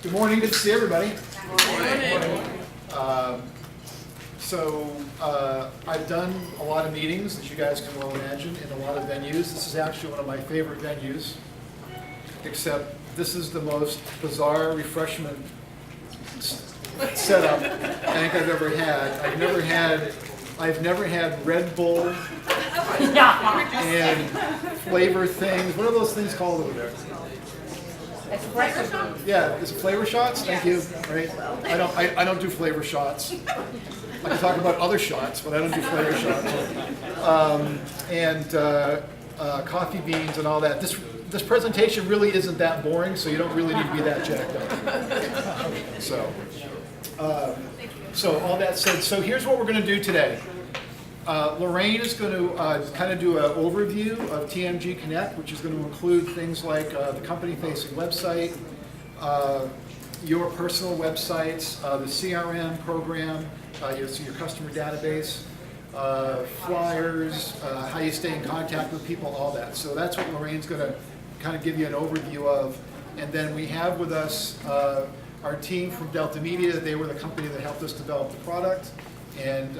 Good morning, good to see everybody. Good morning. I've done a lot of meetings, as you guys can well imagine, in a lot of venues. This is actually one of my favorite venues, except this is the most bizarre refreshment setup I think I've ever had. I've never had Red Bull and flavor things. What are those things called over there? Yeah, is it flavor shots? Thank you. Right? I don't do flavor shots. I can talk about other shots, but I don't do flavor shots. Coffee beans and all that. This presentation really isn't that boring, so you don't really need to be that jacked up. So all that said, so here's what we're going to do today. Lorraine is going to kind of do an overview of TMGConnect, which is going to include things like the company-facing website, your personal websites, the CRM program, your customer database, flyers, how you stay in contact with people, all that. So that's what Lorraine's going to kind of give you an overview of. And then we have with us our team from Delta Media. They were the company that helped us develop the product. And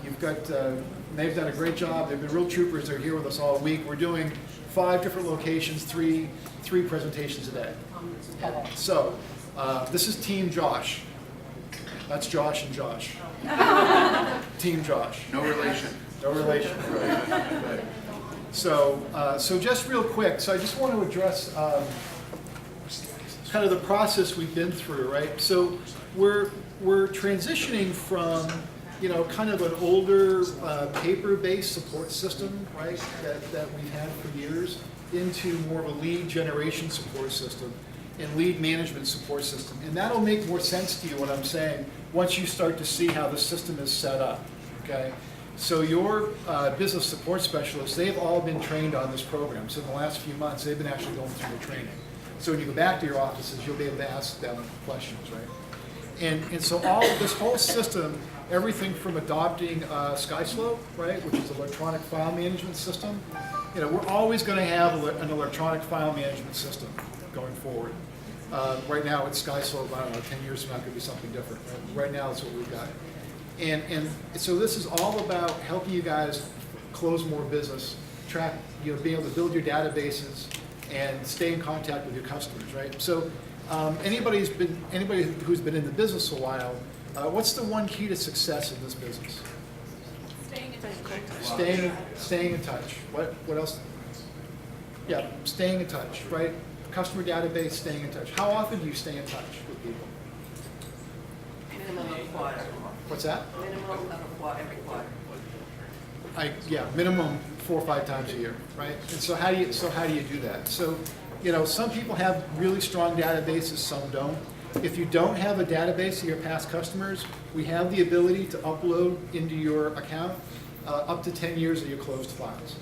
you've got, they've done a great job. They've been real troopers. They're here with us all week. We're doing 5 different locations, three presentations a day. So this is Team Josh. That's Josh and Josh. Team Josh. No relation. No relation. Right. So just real quick, so I just want to address kind of the process we've been through, right? So we're transitioning from, kind of an older paper-based support system, right, that we've had for years, into more of a lead generation support system and lead management support system. And that'll make more sense to you, what I'm saying, once you start to see how the system is set up, okay? So your business support specialists, they've all been trained on this program. So in the last few months, they've been actually going through the training. So when you go back to your offices, you'll be able to ask them questions, right? And so all of this whole system, everything from adopting SkySlope, right, which is an electronic file management system, we're always going to have an electronic file management system going forward. Right now it's SkySlope. I don't know, 10 years from now it could be something different. Right now that's what we've got. And so this is all about helping you guys close more business, track, being able to build your databases and stay in contact with your customers, right? So anybody who's been in the business a while, what's the one key to success in this business? Staying in touch. Staying in touch. What else? Yeah, staying in touch, right? Customer database, staying in touch. How often do you stay in touch with people? Minimum of a quarter. What's that? Minimum of a quarter, every quarter. Minimum 4 or 5 times a year, right? And so how do you do that? So, some people have really strong databases, some don't. If you don't have a database of your past customers, we have the ability to upload into your account up to 10 years of your closed files,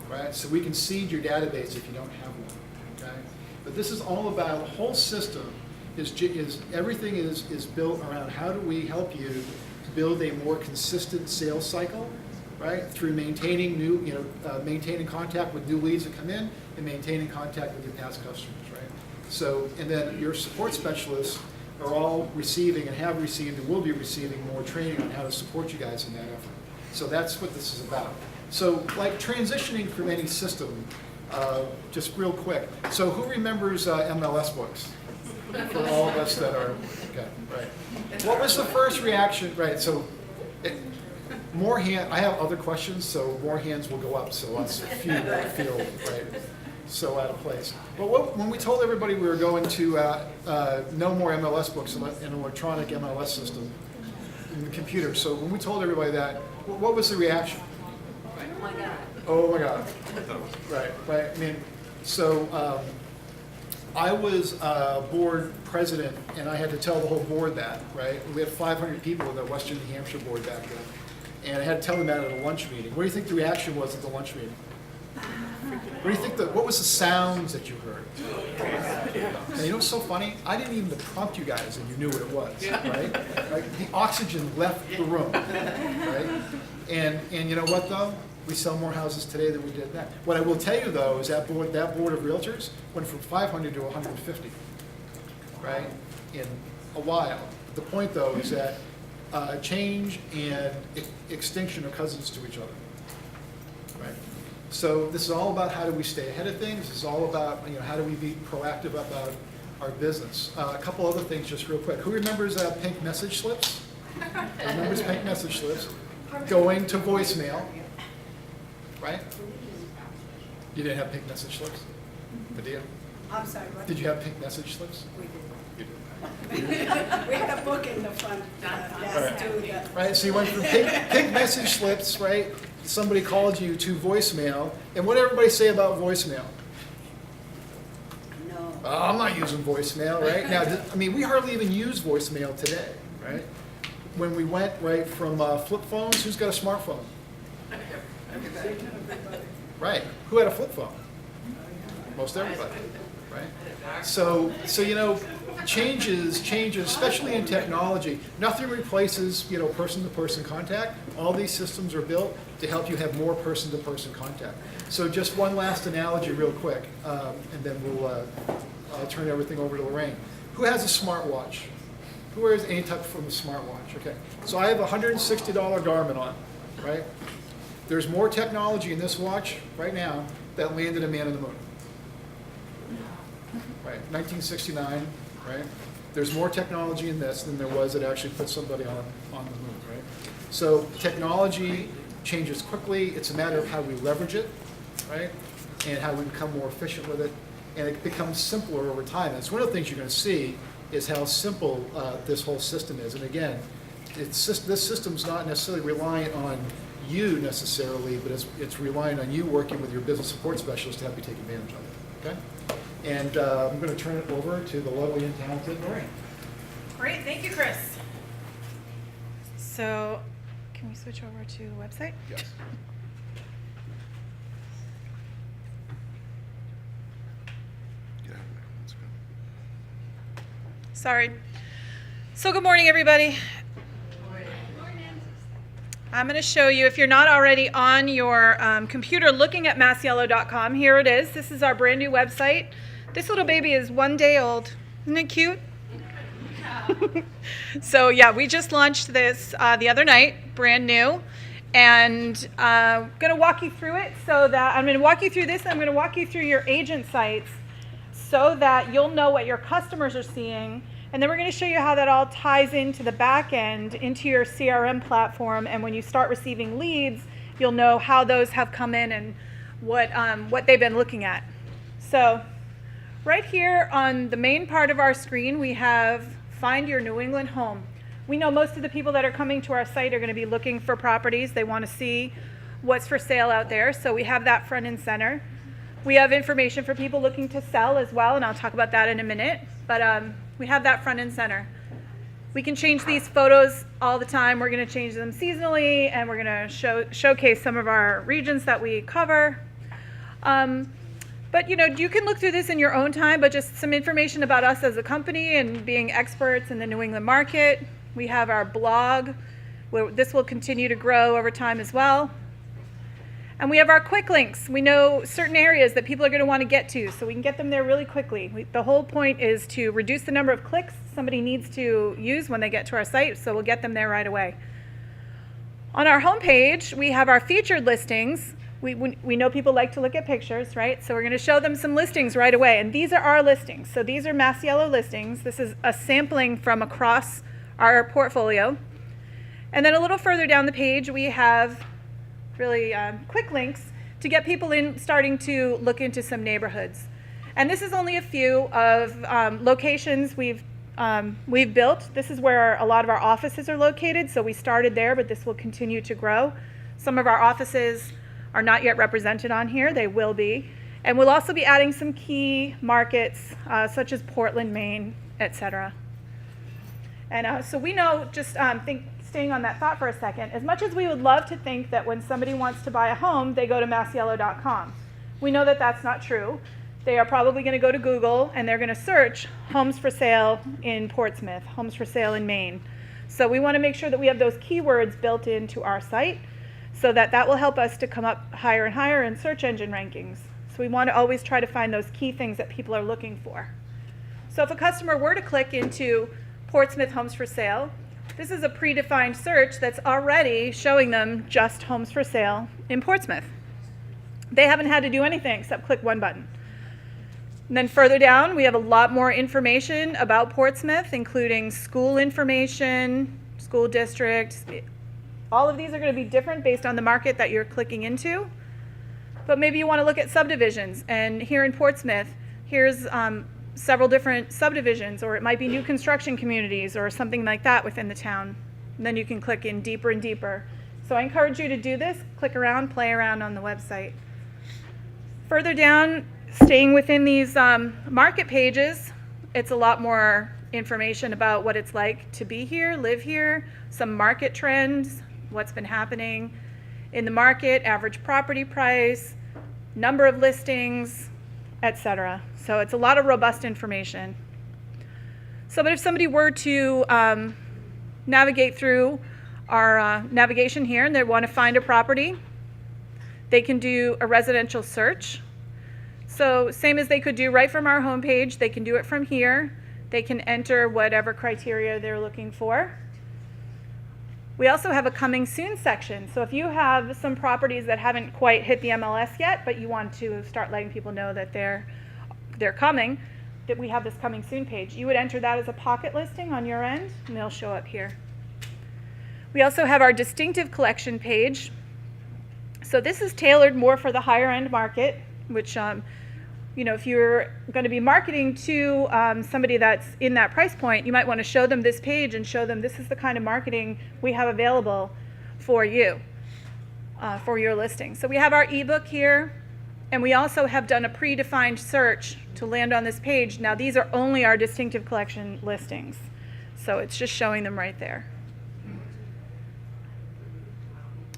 right? So we can seed your database if you don't have one, okay? But this is all about, the whole system everything is built around how do we help you build a more consistent sales cycle, right? Through maintaining maintaining contact with new leads that come in and maintaining contact with your past customers, right? So, and then your support specialists are all receiving and have received and will be receiving more training on how to support you guys in that effort. So that's what this is about. So, like transitioning from any system, just real quick. So who remembers MLS books? For all of us that are, okay, right. What was the first reaction, right? So, I have other questions, so more hands will go up, so let's feel right, so out of place. But when we told everybody we were going to no more MLS books, an electronic MLS system in the computer, so when we told everybody that, what was the reaction? Oh my God. Oh my God. Right. I mean, so I was board president, and I had to tell the whole board that, right? We had 500 people in the Western New Hampshire board back then. And I had to tell them that at a lunch meeting. What do you think the reaction was at the lunch meeting? What do you think what was the sounds that you heard? And what's so funny? I didn't even prompt you guys, and you knew what it was, right? The oxygen left the room, right? And you know what though? We sell more houses today than we did then. What I will tell you though is that board of realtors went from 500 to 150. right, in a while. The point, though, is that change and extinction are cousins to each other, right? So this is all about how do we stay ahead of things. This is all about, how do we be proactive about our business. A couple other things just real quick. Who remembers pink message slips? Who remembers pink message slips? Going to voicemail, right? You didn't have pink message slips? Medea? I'm sorry, what? Did you have pink message slips? We did. You did. We had a book in the front desk too. that- Right, so you went from pink message slips, right? Somebody called you to voicemail, and what did everybody say about voicemail? No. Oh, I'm not using voicemail, right? Now, we hardly even use voicemail today, right? When we went, right, from flip phones, who's got a smartphone? Right, who had a flip phone? Most everybody, right? So changes, especially in technology. Nothing replaces, person-to-person contact. All these systems are built to help you have more person-to-person contact. So just one last analogy real quick, and then I'll turn everything over to Lorraine. Who has a smartwatch? Who wears any type from a smartwatch? Okay, so I have a $160 Garmin on, right? There's more technology in this watch right now that landed a man on the moon. Right, 1969, right? There's more technology in this than there was that actually put somebody on the moon, right? So technology changes quickly. It's a matter of how we leverage it, right? And how we become more efficient with it. And it becomes simpler over time. And it's one of the things you're going to see is how simple this whole system is. And again, this system's not necessarily reliant on you necessarily, but it's relying on you working with your business support specialist to help you take advantage of it, okay? And I'm going to turn it over to the lovely and talented Lorraine. Great, thank you, Chris. So, can we switch over to the website? Yes. Sorry. So, good morning, everybody. I'm going to show you, if you're not already on your computer looking at Masiello.com, here it is. This is our brand new website. This little baby is 1 day old. Isn't it cute? So yeah, we just launched this the other night, brand new. And I'm going to walk you through it so that I'm going to walk you through this. And I'm going to walk you through your agent sites so that you'll know what your customers are seeing. And then we're going to show you how that all ties into the back end, into your CRM platform. And when you start receiving leads, you'll know how those have come in and what they've been looking at. So right here on the main part of our screen, we have Find Your New England Home. We know most of the people that are coming to our site are going to be looking for properties. They want to see what's for sale out there. So we have that front and center. We have information for people looking to sell as well, and I'll talk about that in a minute. But we have that front and center. We can change these photos all the time. We're going to change them seasonally, and we're going to showcase some of our regions that we cover. But you can look through this in your own time, but just some information about us as a company and being experts in the New England market. We have our blog, where this will continue to grow over time as well. And we have our quick links. We know certain areas that people are going to want to get to, so we can get them there really quickly. The whole point is to reduce the number of clicks somebody needs to use when they get to our site, so we'll get them there right away. On our homepage, we have our featured listings. We know people like to look at pictures, right? So we're going to show them some listings right away. And these are our listings. So these are Masiello listings. This is a sampling from across our portfolio. And then a little further down the page, we have really quick links to get people in starting to look into some neighborhoods. And this is only a few of locations we've built. This is where a lot of our offices are located. So we started there, but this will continue to grow. Some of our offices are not yet represented on here. They will be. And we'll also be adding some key markets such as Portland, Maine, etc. And so we know, just staying on that thought for a second, as much as we would love to think that when somebody wants to buy a home, they go to Masiello.com. We know that that's not true. They are probably going to go to Google and they're going to search homes for sale in Portsmouth, homes for sale in Maine. So we want to make sure that we have those keywords built into our site so that will help us to come up higher and higher in search engine rankings. So we want to always try to find those key things that people are looking for. So if a customer were to click into Portsmouth Homes for Sale, this is a predefined search that's already showing them just homes for sale in Portsmouth. They haven't had to do anything except click one button. And then further down, we have a lot more information about Portsmouth, including school information, school districts. All of these are going to be different based on the market that you're clicking into. But maybe you want to look at subdivisions. And here in Portsmouth, here's several different subdivisions, or it might be new construction communities or something like that within the town. And then you can click in deeper and deeper. So I encourage you to do this. Click around, play around on the website. Further down, staying within these market pages, it's a lot more information about what it's like to be here, live here, some market trends, what's been happening in the market, average property price, number of listings, etc. So it's a lot of robust information. So, but if somebody were to navigate through our navigation here and they want to find a property, they can do a residential search. So same as they could do right from our homepage, they can do it from here. They can enter whatever criteria they're looking for. We also have a coming soon section. So if you have some properties that haven't quite hit the MLS yet, but you want to start letting people know that they're coming, that we have this coming soon page, you would enter that as a pocket listing on your end, and they'll show up here. We also have our distinctive collection page. So this is tailored more for the higher end market, which if you're going to be marketing to somebody that's in that price point, you might want to show them this page and show them this is the kind of marketing we have available for you, for your listing. So we have our ebook here, and we also have done a predefined search to land on this page. Now these are only our distinctive collection listings, so it's just showing them right there.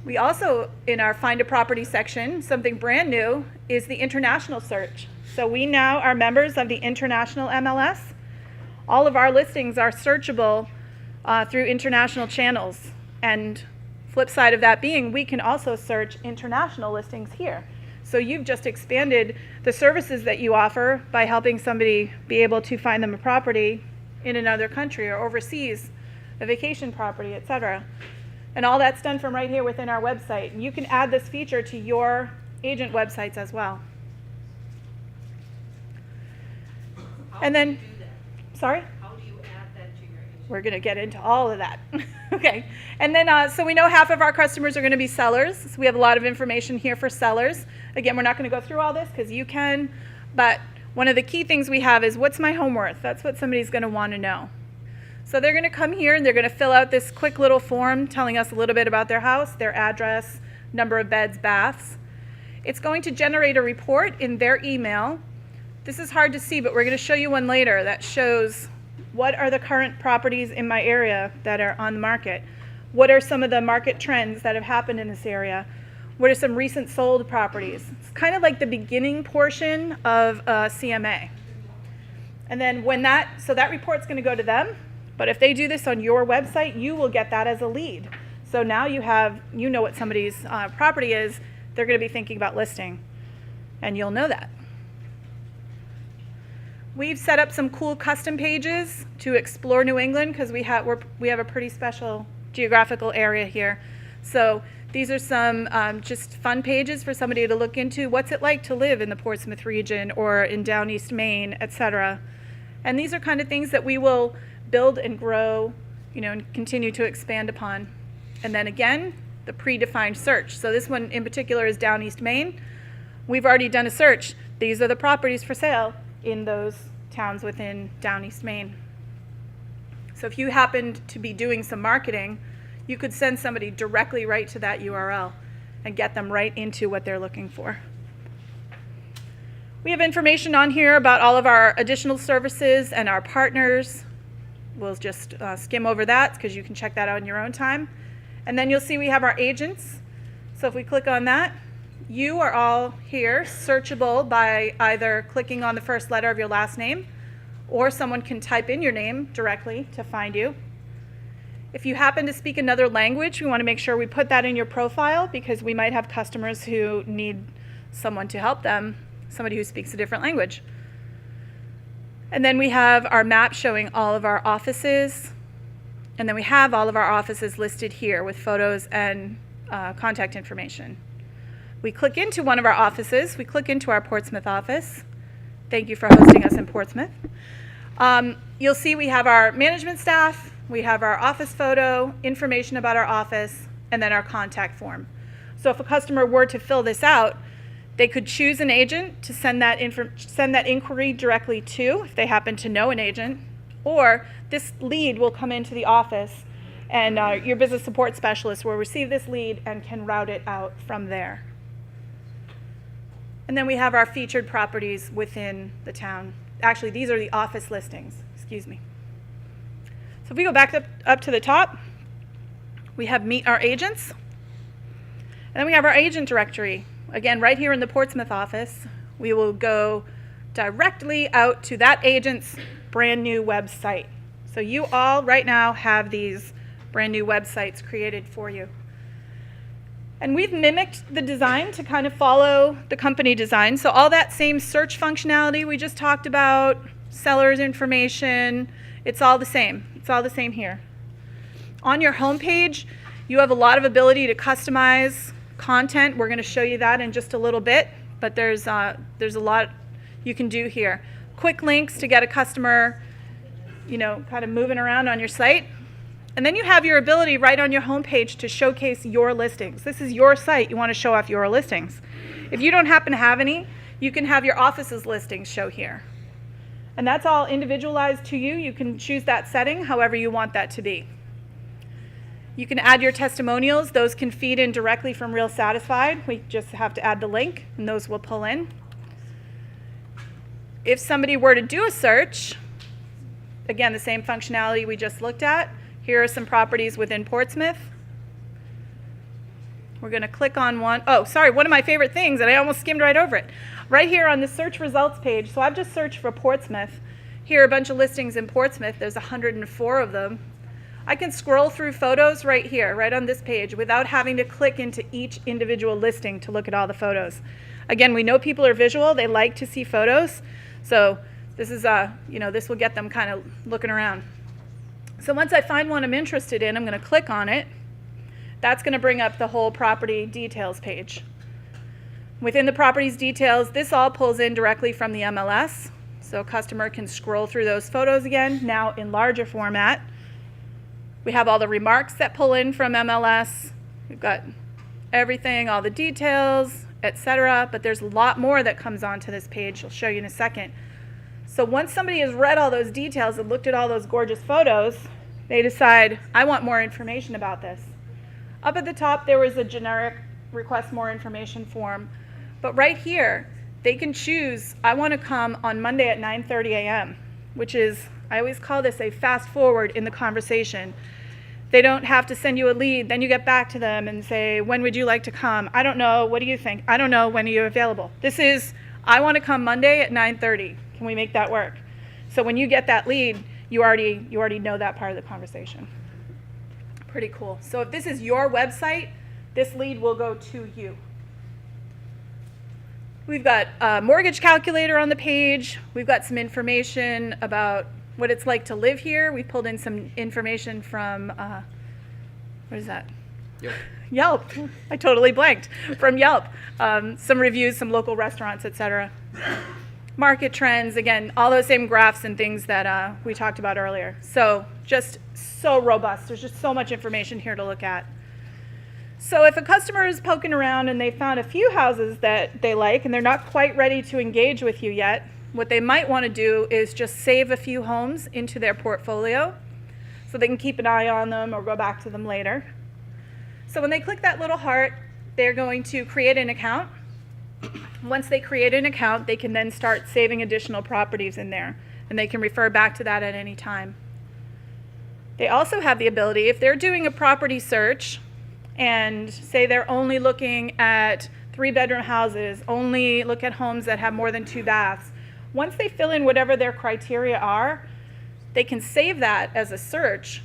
We also, in our Find a Property section, something brand new is the international search. So we now are members of the international MLS. All of our listings are searchable through international channels. And flip side of that being, we can also search international listings here. So you've just expanded the services that you offer by helping somebody be able to find them a property in another country or overseas, a vacation property, etc. And all that's done from right here within our website. And you can add this feature to your agent websites as well. And then, sorry? How do you add that to your agent? We're going to get into all of that. Okay. And then, so we know half of our customers are going to be sellers. So we have a lot of information here for sellers. Again, we're not going to go through all this because you can. But one of the key things we have is what's my home worth? That's what somebody's going to want to know. So they're going to come here and they're going to fill out this quick little form telling us a little bit about their house, their address, number of beds, baths. It's going to generate a report in their email. This is hard to see, but we're going to show you one later that shows what are the current properties in my area that are on the market. What are some of the market trends that have happened in this area? What are some recent sold properties? It's kind of like the beginning portion of a CMA. And then so that report's going to go to them. But if they do this on your website, you will get that as a lead. So now you know what somebody's property is, they're going to be thinking about listing, and you'll know that. We've set up some cool custom pages to explore New England because we have a pretty special geographical area here. So these are some just fun pages for somebody to look into. What's it like to live in the Portsmouth region or in Down East Maine, etc. And these are kind of things that we will build and grow, and continue to expand upon. And then again, the predefined search. So this one in particular is Down East Maine. We've already done a search. These are the properties for sale in those towns within Down East Maine. So if you happened to be doing some marketing, you could send somebody directly right to that URL and get them right into what they're looking for. We have information on here about all of our additional services and our partners. We'll just skim over that because you can check that out in your own time. And then you'll see we have our agents. So if we click on that, you are all here, searchable by either clicking on the first letter of your last name, or someone can type in your name directly to find you. If you happen to speak another language, we want to make sure we put that in your profile because we might have customers who need someone to help them, somebody who speaks a different language. And then we have our map showing all of our offices. And then we have all of our offices listed here with photos and contact information. We click into one of our offices. We click into our Portsmouth office. Thank you for hosting us in Portsmouth. You'll see we have our management staff, we have our office photo, information about our office, and then our contact form. So if a customer were to fill this out, they could choose an agent to send that inquiry directly to, if they happen to know an agent, or this lead will come into the office and your business support specialist will receive this lead and can route it out from there. And then we have our featured properties within the town. Actually, these are the office listings, excuse me. So if we go back up to the top, we have Meet Our Agents. And then we have our agent directory. Again, right here in the Portsmouth office, we will go directly out to that agent's brand new website. So you all right now have these brand new websites created for you. And we've mimicked the design to kind of follow the company design. So all that same search functionality we just talked about, seller's information, it's all the same. It's all the same here. On your homepage, you have a lot of ability to customize content. We're going to show you that in just a little bit, but there's a lot you can do here. Quick links to get a customer, kind of moving around on your site. And then you have your ability right on your homepage to showcase your listings. This is your site. You want to show off your listings. If you don't happen to have any, you can have your office's listings show here. And that's all individualized to you. You can choose that setting however you want that to be. You can add your testimonials. Those can feed in directly from Real Satisfied. We just have to add the link, and those will pull in. If somebody were to do a search, again, the same functionality we just looked at. Here are some properties within Portsmouth. We're going to click on one. Oh, sorry, one of my favorite things, and I almost skimmed right over it. Right here on the search results page, so I've just searched for Portsmouth. Here are a bunch of listings in Portsmouth. There's 104 of them. I can scroll through photos right here, right on this page, without having to click into each individual listing to look at all the photos. Again, we know people are visual. They like to see photos. So this is, this will get them kind of looking around. So once I find one I'm interested in, I'm going to click on it. That's going to bring up the whole property details page. Within the properties details, this all pulls in directly from the MLS. So a customer can scroll through those photos again, now in larger format. We have all the remarks that pull in from MLS. We've got everything, all the details, etc. But there's a lot more that comes onto this page. I'll show you in a second. So once somebody has read all those details and looked at all those gorgeous photos, they decide, I want more information about this. Up at the top, there was a generic request more information form. But right here, they can choose, I want to come on Monday at 9:30 a.m., which is, I always call this a fast forward in the conversation. They don't have to send you a lead, then you get back to them and say, when would you like to come? I don't know, what do you think? I don't know, when are you available? This is, I want to come Monday at 9:30. Can we make that work? So when you get that lead, you already know that part of the conversation. Pretty cool. So if this is your website, this lead will go to you. We've got a mortgage calculator on the page. We've got some information about what it's like to live here. We pulled in some information from, what is that? Yelp. I totally blanked. From Yelp. Some reviews, some local restaurants, etc. Market trends, again, all those same graphs and things that we talked about earlier. So just so robust. There's just so much information here to look at. So if a customer is poking around and they found a few houses that they like and they're not quite ready to engage with you yet, what they might want to do is just save a few homes into their portfolio so they can keep an eye on them or go back to them later. So when they click that little heart, they're going to create an account. Once they create an account, they can then start saving additional properties in there, and they can refer back to that at any time. They also have the ability, if they're doing a property search and say they're only looking at 3-bedroom houses, only look at homes that have more than 2 baths, once they fill in whatever their criteria are, they can save that as a search,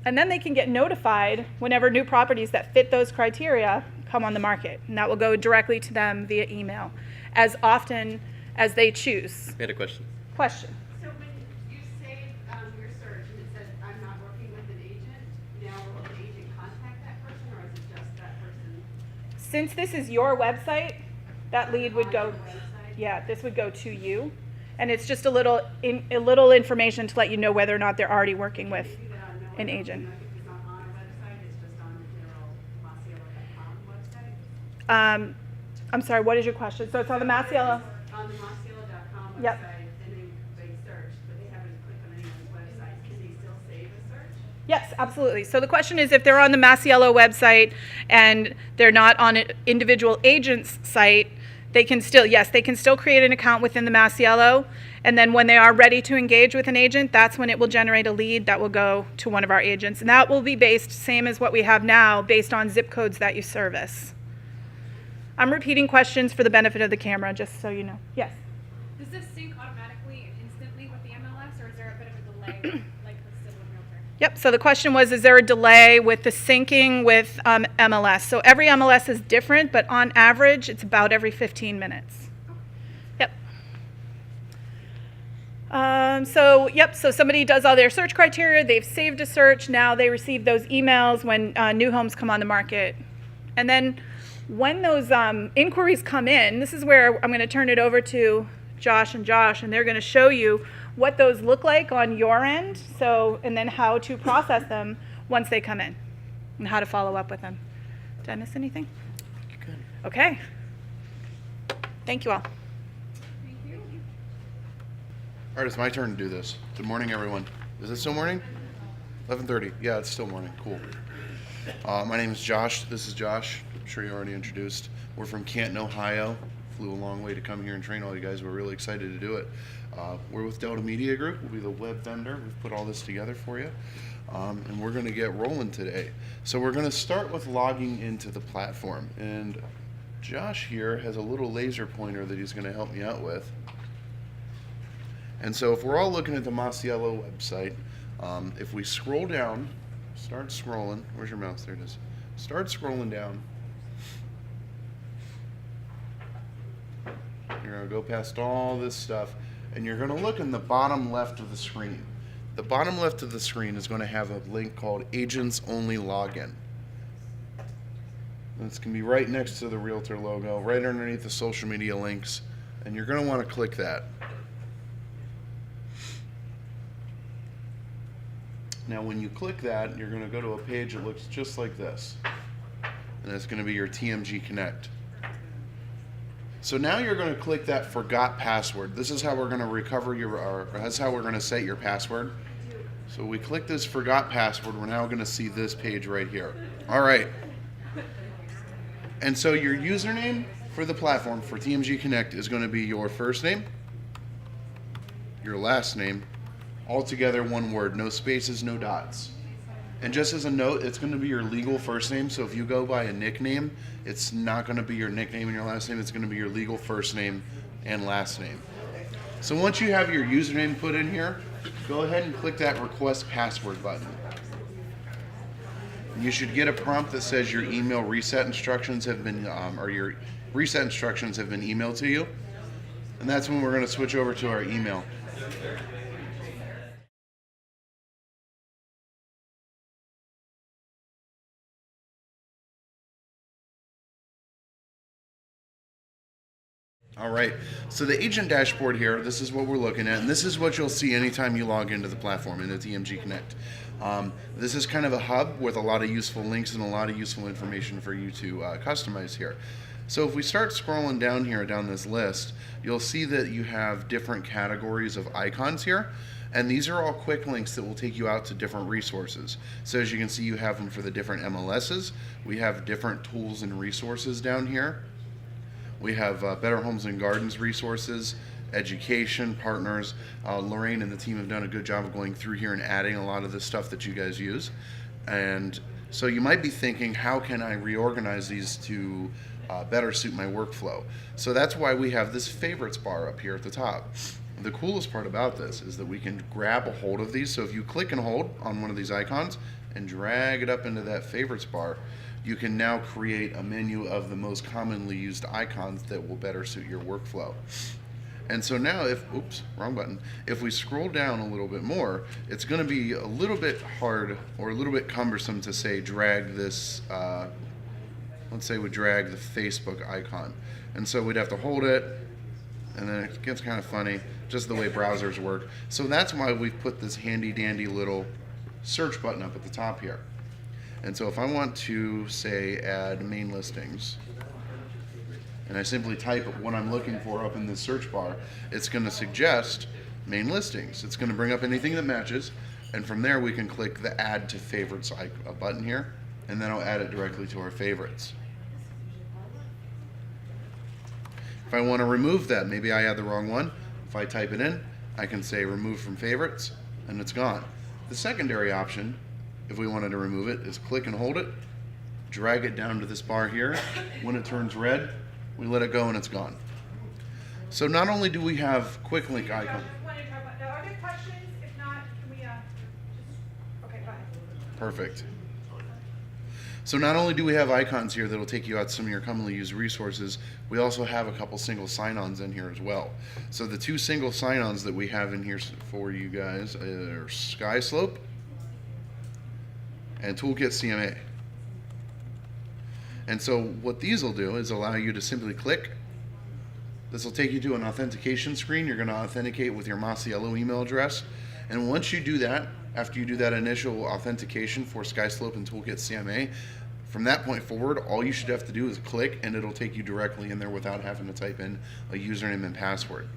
and then they can get notified whenever new properties that fit those criteria come on the market, and that will go directly to them via email as often as they choose. I had a question. Question. So when since this is your website, that lead would go, yeah, this would go to you. And it's just a little information to let you know whether or not they're already working with an agent. It's not on our website, it's just on the general Masiello.com website. I'm sorry, what is your question? So it's on the Masiello. On the Masiello.com website, Yep. and they search, but they haven't clicked on anyone's website. Can they still save a search? Yes, absolutely. So the question is, if they're on the Masiello website and they're not on an individual agent's site, they can still, yes, they can still create an account within the Masiello, and then when they are ready to engage with an agent, that's when it will generate a lead that will go to one of our agents. And that will be based, same as what we have now, based on zip codes that you service. I'm repeating questions for the benefit of the camera, just so you know. Yes? Does this sync automatically and instantly with the MLS, or is there a bit of a delay, like the civil realtor? Yep, so the question was, is there a delay with the syncing with MLS? So every MLS is different, but on average, it's about every 15 minutes. Yep. So somebody does all their search criteria, they've saved a search, now they receive those emails when new homes come on the market. And then when those inquiries come in, this is where I'm going to turn it over to Josh, and they're going to show you what those look like on your end, and then how to process them once they come in, and how to follow up with them. Did I miss anything? Good. Okay. Thank you all. All right, it's my turn to do this. Good morning, everyone. Is it still morning? 11:30. Yeah, it's still morning. Cool. My name is Josh. This is Josh. I'm sure you already introduced. We're from Canton, Ohio. Flew a long way to come here and train all you guys. We're really excited to do it. We're with Delta Media Group. We'll be the web vendor. We've put all this together for you. And we're going to get rolling today. So we're going to start with logging into the platform. And Josh here has a little laser pointer that he's going to help me out with. And so if we're all looking at the Masiello website, if we scroll down, start scrolling. Where's your mouse? There it is. Start scrolling down. You're going to go past all this stuff, and you're going to look in the bottom left of the screen. The bottom left of the screen is going to have a link called Agents Only Login. This can be right next to the Realtor logo, right underneath the social media links, and you're going to want to click that. Now when you click that, you're going to go to a page that looks just like this, and it's going to be your TMGConnect. So now you're going to click that forgot password. This is how we're going to recover that's how we're going to set your password. So we click this forgot password, we're now going to see this page right here. All right. And so your username for the platform for TMGConnect is going to be your first name, your last name, all together one word, no spaces, no dots. And just as a note, it's going to be your legal first name, so if you go by a nickname, it's not going to be your nickname and your last name, it's going to be your legal first name and last name. So once you have your username put in here, go ahead and click that request password button. You should get a prompt that says your email reset instructions have been, your reset instructions have been emailed to you. And that's when we're going to switch over to our email. All right, so the agent dashboard here, this is what we're looking at, and this is what you'll see anytime you log into the platform, into TMGConnect. This is kind of a hub with a lot of useful links and a lot of useful information for you to customize here. So if we start scrolling down here, down this list, you'll see that you have different categories of icons here, and these are all quick links that will take you out to different resources. So as you can see, you have them for the different MLSs. We have different tools and resources down here. We have Better Homes and Gardens resources, education, partners. Lorraine and the team have done a good job of going through here and adding a lot of the stuff that you guys use. And so you might be thinking, how can I reorganize these to better suit my workflow? So that's why we have this favorites bar up here at the top. The coolest part about this is that we can grab a hold of these. So if you click and hold on one of these icons and drag it up into that favorites bar, you can now create a menu of the most commonly used icons that will better suit your workflow. And so now oops, wrong button. If we scroll down a little bit more, it's going to be a little bit hard or a little bit cumbersome to say drag this let's say we drag the Facebook icon. And so we'd have to hold it, and then it gets kind of funny, just the way browsers work. So that's why we've put this handy dandy little search button up at the top here. And so if I want to, say, add main listings, and I simply type what I'm looking for up in the search bar, it's going to suggest main listings. It's going to bring up anything that matches, and from there we can click the add to favorites button here, and then I'll add it directly to our favorites. If I want to remove that, maybe I had the wrong one, if I type it in, I can say remove from favorites, and it's gone. The secondary option, if we wanted to remove it, is click and hold it, drag it down to this bar here. When it turns red, we let it go and it's gone. So not only do we have quick link icon. Are there questions? If not, can we okay, go ahead. Perfect. So not only do we have icons here that'll take you out some of your commonly used resources, we also have a couple single sign-ons in here as well. So the two single sign-ons that we have in here for you guys are SkySlope and Toolkit CMA. And so what these will do is allow you to simply click. This will take you to an authentication screen. You're going to authenticate with your Masiello email address. And once you do that, after you do that initial authentication for SkySlope and Toolkit CMA, from that point forward, all you should have to do is click and it'll take you directly in there without having to type in a username and password.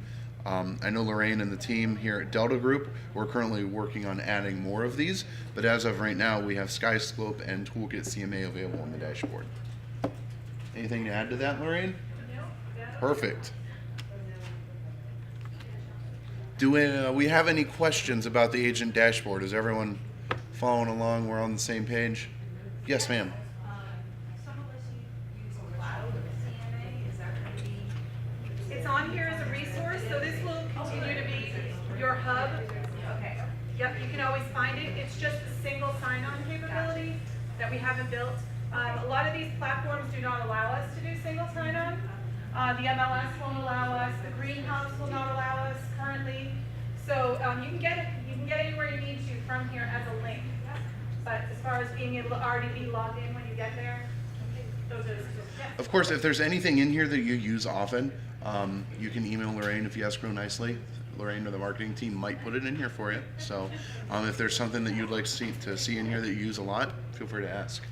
I know Lorraine and the team here at Delta Group, we're currently working on adding more of these, but as of right now, we have SkySlope and Toolkit CMA available on the dashboard. Anything to add to that, Lorraine? Perfect. Do we have any questions about the agent dashboard? Is everyone following along? We're on the same page? Yes, ma'am. Some of us use cloud CMA, is that going to be? It's on here as a resource, so this will continue to be your hub. Okay. Yep, you can always find it. It's just a single sign-on capability that we haven't built. A lot of these platforms do not allow us to do single sign-on. The MLS won't allow us. The Greenhouse will not allow us currently. So you can get anywhere you need to from here as a link. But as far as being able to already be logged in when you get there, those are Of course, if there's anything in here that you use often, you can email Lorraine if you ask real nicely. Lorraine or the marketing team might put it in here for you. So if there's something that you'd like to see in here that you use a lot, feel free to ask.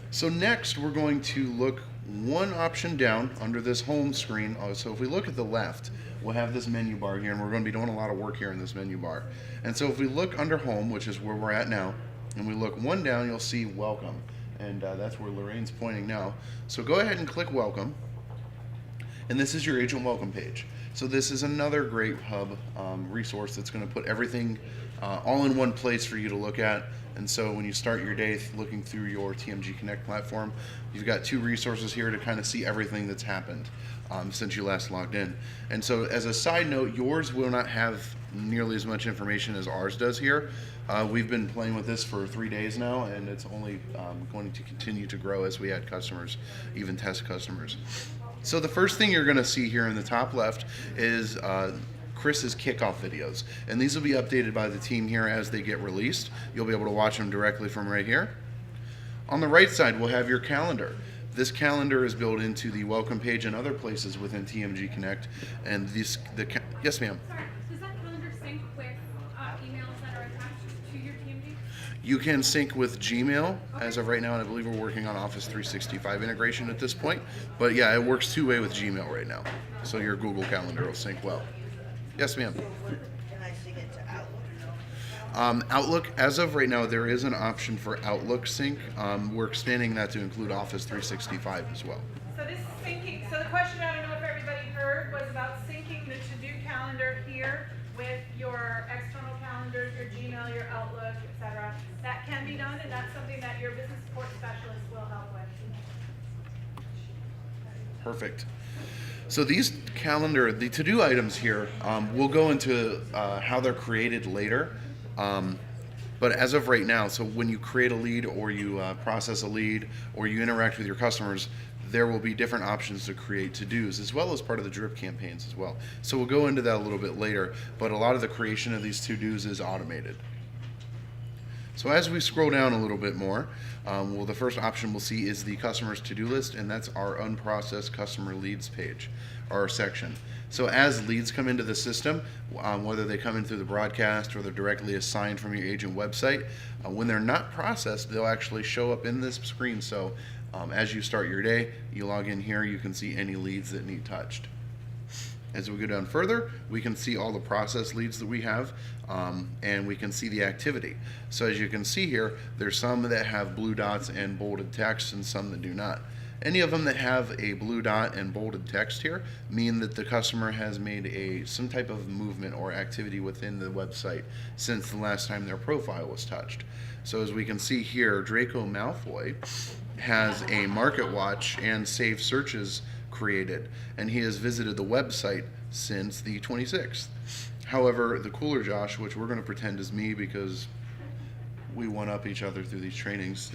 So next, we're going to look one option down under this home screen. So if we look at the left, we'll have this menu bar here, and we're going to be doing a lot of work here in this menu bar. And so if we look under home, which is where we're at now, and we look one down, you'll see welcome. And that's where Lorraine's pointing now. So go ahead and click welcome. And this is your agent welcome page. So this is another great hub resource that's going to put everything all in one place for you to look at. And so when you start your day looking through your TMGConnect platform, you've got two resources here to kind of see everything that's happened since you last logged in. And so as a side note, yours will not have nearly as much information as ours does here. We've been playing with this for 3 days now, and it's only going to continue to grow as we add customers, even test customers. So the first thing you're going to see here in the top left is Chris's kickoff videos, and these will be updated by the team here as they get released. You'll be able to watch them directly from right here. On the right side, we'll have your calendar. This calendar is built into the welcome page and other places within TMGConnect. And yes, ma'am. Sorry, does that calendar sync with emails that are attached to your TMG? You can sync with Gmail as of right now, and I believe we're working on Office 365 integration at this point. But yeah, it works two-way with Gmail right now. So your Google Calendar will sync well. Yes, ma'am. Can I sync it to Outlook? Outlook, as of right now, there is an option for Outlook sync. We're expanding that to include Office 365 as well. So this is syncing. So the question, I don't know if everybody heard, was about syncing the to-do calendar here with your external calendars, your Gmail, your Outlook, etc. That can be done, and that's something that your business support specialist will help with. Perfect. So these the to-do items here, we'll go into how they're created later. But as of right now, so when you create a lead or you process a lead or you interact with your customers, there will be different options to create to-dos as well as part of the drip campaigns as well. So we'll go into that a little bit later, but a lot of the creation of these to-dos is automated. So as we scroll down a little bit more, well, the first option we'll see is the customer's to-do list, and that's our unprocessed customer leads page, or section. So as leads come into the system, whether they come in through the broadcast or they're directly assigned from your agent website, when they're not processed, they'll actually show up in this screen. So as you start your day, you log in here, you can see any leads that need touched. As we go down further, we can see all the process leads that we have, and we can see the activity. So as you can see here, there's some that have blue dots and bolded text and some that do not. Any of them that have a blue dot and bolded text here mean that the customer has made some type of movement or activity within the website since the last time their profile was touched. So as we can see here, Draco Malfoy has a market watch and saved searches created, and he has visited the website since the 26th. However, the Cooler Josh, which we're going to pretend is me because we one up each other through these trainings,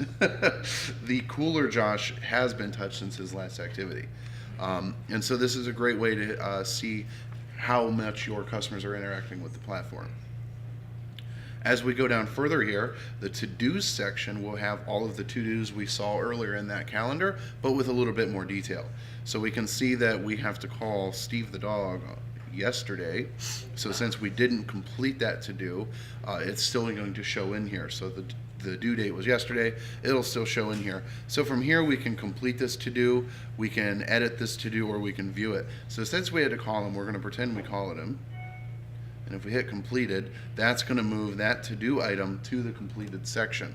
the Cooler Josh has been touched since his last activity. And so this is a great way to see how much your customers are interacting with the platform. As we go down further here, the to-dos section will have all of the to-dos we saw earlier in that calendar, but with a little bit more detail. So we can see that we have to call Steve the dog yesterday. So since we didn't complete that to-do, it's still going to show in here. So the due date was yesterday, it'll still show in here. So from here we can complete this to-do, we can edit this to-do, or we can view it. So since we had to call him, we're going to pretend we call it him. And if we hit completed, that's going to move that to-do item to the completed section.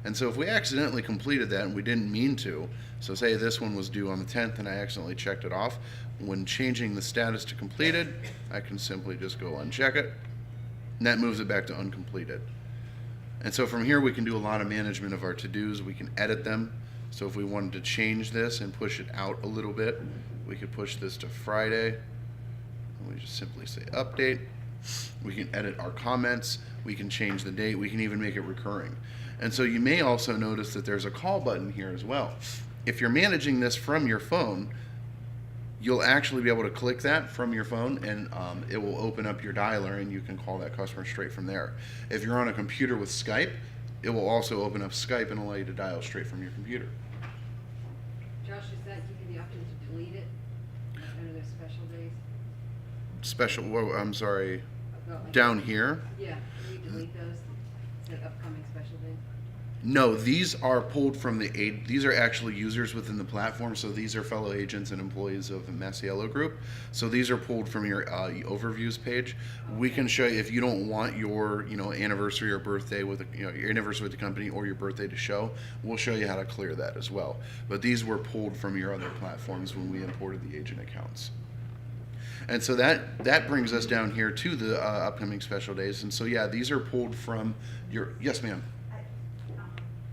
And so if we accidentally completed that and we didn't mean to, so say this one was due on the 10th and I accidentally checked it off, when changing the status to completed, I can simply just go uncheck it, and that moves it back to uncompleted. And so from here we can do a lot of management of our to-dos. We can edit them. So if we wanted to change this and push it out a little bit, we could push this to Friday, and we just simply say update. We can edit our comments, we can change the date, we can even make it recurring. And so you may also notice that there's a call button here as well. If you're managing this from your phone, you'll actually be able to click that from your phone, and it will open up your dialer and you can call that customer straight from there. If you're on a computer with Skype, it will also open up Skype and allow you to dial straight from your computer. Josh, is that give you the option to delete it under those special days? Special, whoa, I'm sorry, About, like, down here? Yeah, can you delete those, the upcoming special days? No, these are pulled from these are actually users within the platform, so these are fellow agents and employees of the Masiello group. So these are pulled from your overviews page. We can show you if you don't want your anniversary or birthday with your anniversary with the company or your birthday to show. We'll show you how to clear that as well. But these were pulled from your other platforms when we imported the agent accounts. And so that brings us down here to the upcoming special days. And so yeah, these are pulled from your, yes ma'am.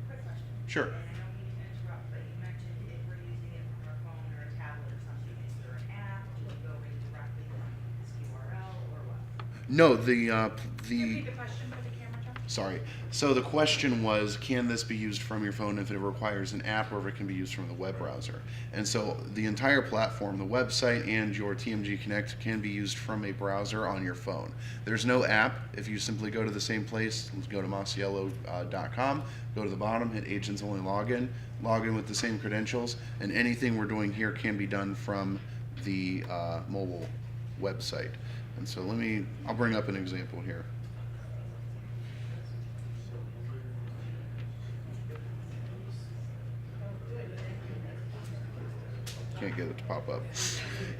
Quick question. Sure. And I don't mean to interrupt, but you mentioned if we're using it from our phone or a tablet or something, is there an app, or will it go right directly from this URL, or what? No, Repeat the question for the camera, John. sorry. So the question was, can this be used from your phone if it requires an app, or if it can be used from the web browser? And so the entire platform, the website and your TMGConnect, can be used from a browser on your phone. There's no app. If you simply go to the same place, go to Masiello.com, go to the bottom, hit Agents Only Login, log in with the same credentials, and anything we're doing here can be done from the mobile website. And so I'll bring up an example here. Can't get it to pop up.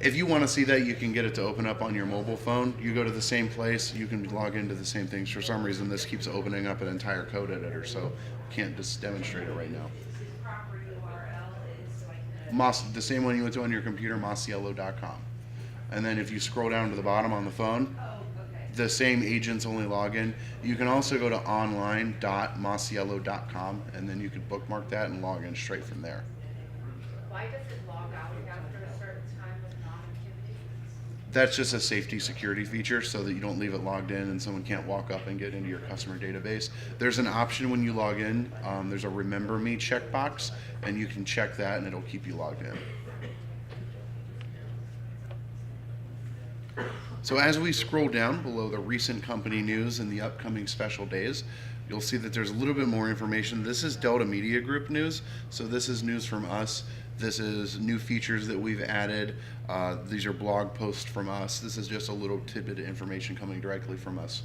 If you want to see that, you can get it to open up on your mobile phone. You go to the same place, you can log into the same things. For some reason, this keeps opening up an entire code editor, so can't just demonstrate it right now. This proper URL is like The same one you went to on your computer, Masiello.com. And then if you scroll down to the bottom on the phone, the same agents only login. You can also go to online.masiello.com, and then you could bookmark that and log in straight from there. Why does it log out after a certain time with non-activity? That's just a safety security feature so that you don't leave it logged in and someone can't walk up and get into your customer database. There's an option when you log in, there's a remember me checkbox, and you can check that and it'll keep you logged in. So as we scroll down below the recent company news and the upcoming special days, you'll see that there's a little bit more information. This is Delta Media Group news, so this is news from us. This is new features that we've added. These are blog posts from us. This is just a little tidbit of information coming directly from us.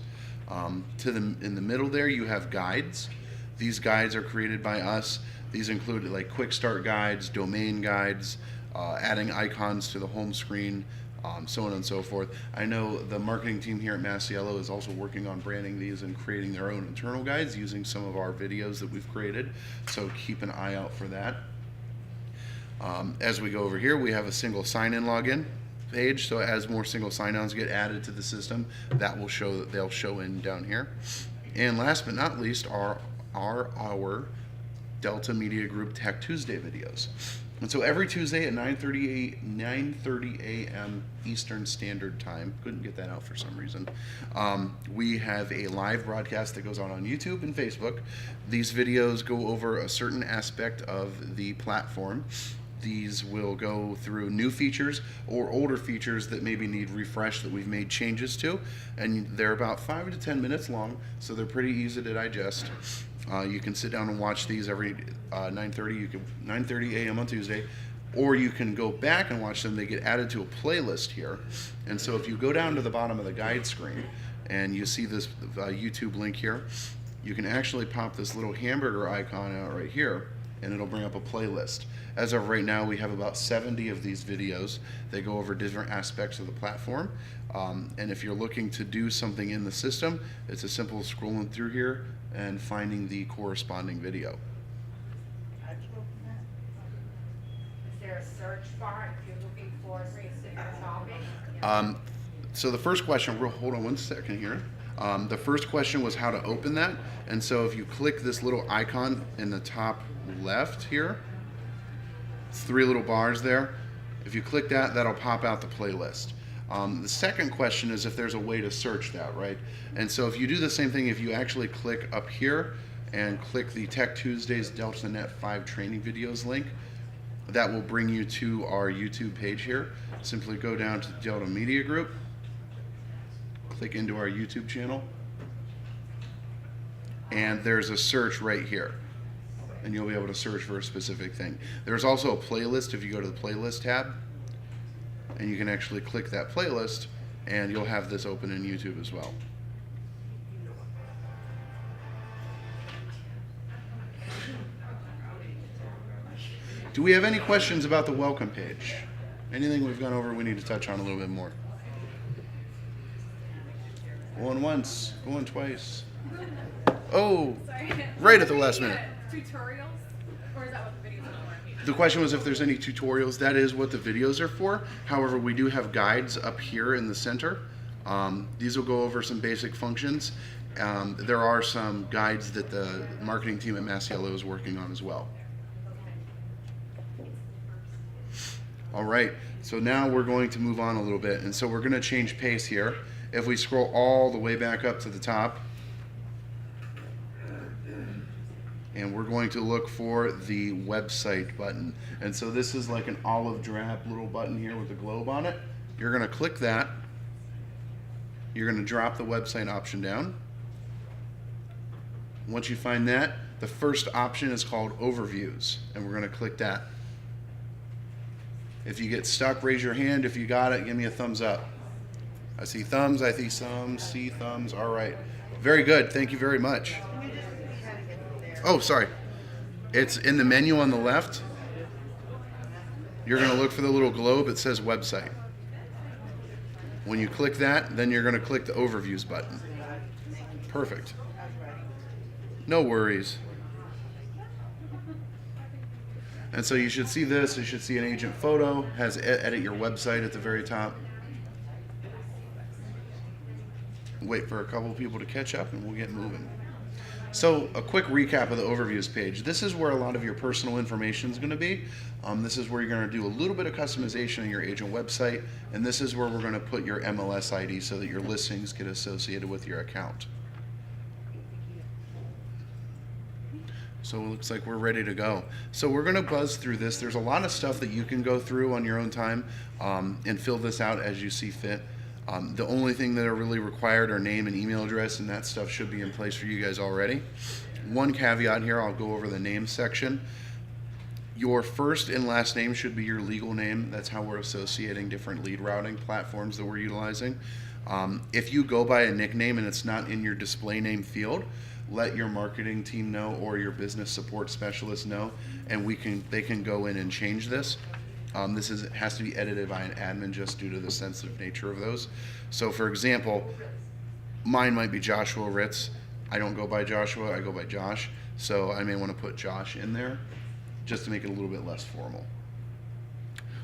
In the middle there, you have guides. These guides are created by us. These include like quick start guides, domain guides, adding icons to the home screen, so on and so forth. I know the marketing team here at Masiello is also working on branding these and creating their own internal guides using some of our videos that we've created, so keep an eye out for that. As we go over here, we have a single sign-in login page, so as more single sign-ons get added to the system, that will show that they'll show in down here. And last but not least are our Delta Media Group Tech Tuesday videos. And so every Tuesday at 9:30 a.m. Eastern Standard Time, couldn't get that out for some reason, we have a live broadcast that goes on YouTube and Facebook. These videos go over a certain aspect of the platform. These will go through new features or older features that maybe need refresh that we've made changes to, and they're about 5 to 10 minutes long, so they're pretty easy to digest. You can sit down and watch these every 9:30 a.m. on Tuesday, or you can go back and watch them. They get added to a playlist here, and so if you go down to the bottom of the guide screen and you see this YouTube link here, you can actually pop this little hamburger icon out right here, and it'll bring up a playlist. As of right now, we have about 70 of these videos. They go over different aspects of the platform. And if you're looking to do something in the system, it's as simple as scrolling through here and finding the corresponding video. Is there a search bar if you're looking for a specific topic? So the first question, hold on one second here. The first question was how to open that. And so if you click this little icon in the top left here, it's 3 little bars there. If you click that, that'll pop out the playlist. The second question is if there's a way to search that, right? And so if you do the same thing, if you actually click up here and click the Tech Tuesdays DeltaNet 5 training videos link, that will bring you to our YouTube page here. Simply go down to Delta Media Group, click into our YouTube channel, and there's a search right here. And you'll be able to search for a specific thing. There's also a playlist if you go to the playlist tab, and you can actually click that playlist and you'll have this open in YouTube as well. Do we have any questions about the welcome page? Anything we've gone over we need to touch on a little bit more? Going once, going twice. Oh, Sorry. right at the last minute. Tutorials? Or is that what the videos are for? The question was if there's any tutorials. That is what the videos are for. However, we do have guides up here in the center. These will go over some basic functions. There are some guides that the marketing team at Masiello is working on as well. All right, so now we're going to move on a little bit, and so we're going to change pace here. If we scroll all the way back up to the top, and we're going to look for the website button. And so this is like an olive drab little button here with a globe on it. You're going to click that. You're going to drop the website option down. Once you find that, the first option is called Overviews, and we're going to click that. If you get stuck, raise your hand. If you got it, give me a thumbs up. I see thumbs, I see some, see thumbs. All right. Very good. Thank you very much. Oh, sorry. It's in the menu on the left. You're going to look for the little globe. It says website. When you click that, then you're going to click the Overviews button. Perfect. No worries. And so you should see this. You should see an agent photo. Has edit your website at the very top. Wait for a couple of people to catch up and we'll get moving. So a quick recap of the Overviews page. This is where a lot of your personal information is going to be. This is where you're going to do a little bit of customization of your agent website, and this is where we're going to put your MLS ID so that your listings get associated with your account. So it looks like we're ready to go. So we're going to buzz through this. There's a lot of stuff that you can go through on your own time and fill this out as you see fit. The only thing that are really required are name and email address, and that stuff should be in place for you guys already. One caveat here, I'll go over the name section. Your first and last name should be your legal name. That's how we're associating different lead routing platforms that we're utilizing. If you go by a nickname and it's not in your display name field, let your marketing team know or your business support specialist know, and they can go in and change this. Has to be edited by an admin just due to the sensitive nature of those. So for example, mine might be Joshua Ritz. I don't go by Joshua, I go by Josh. So I may want to put Josh in there just to make it a little bit less formal.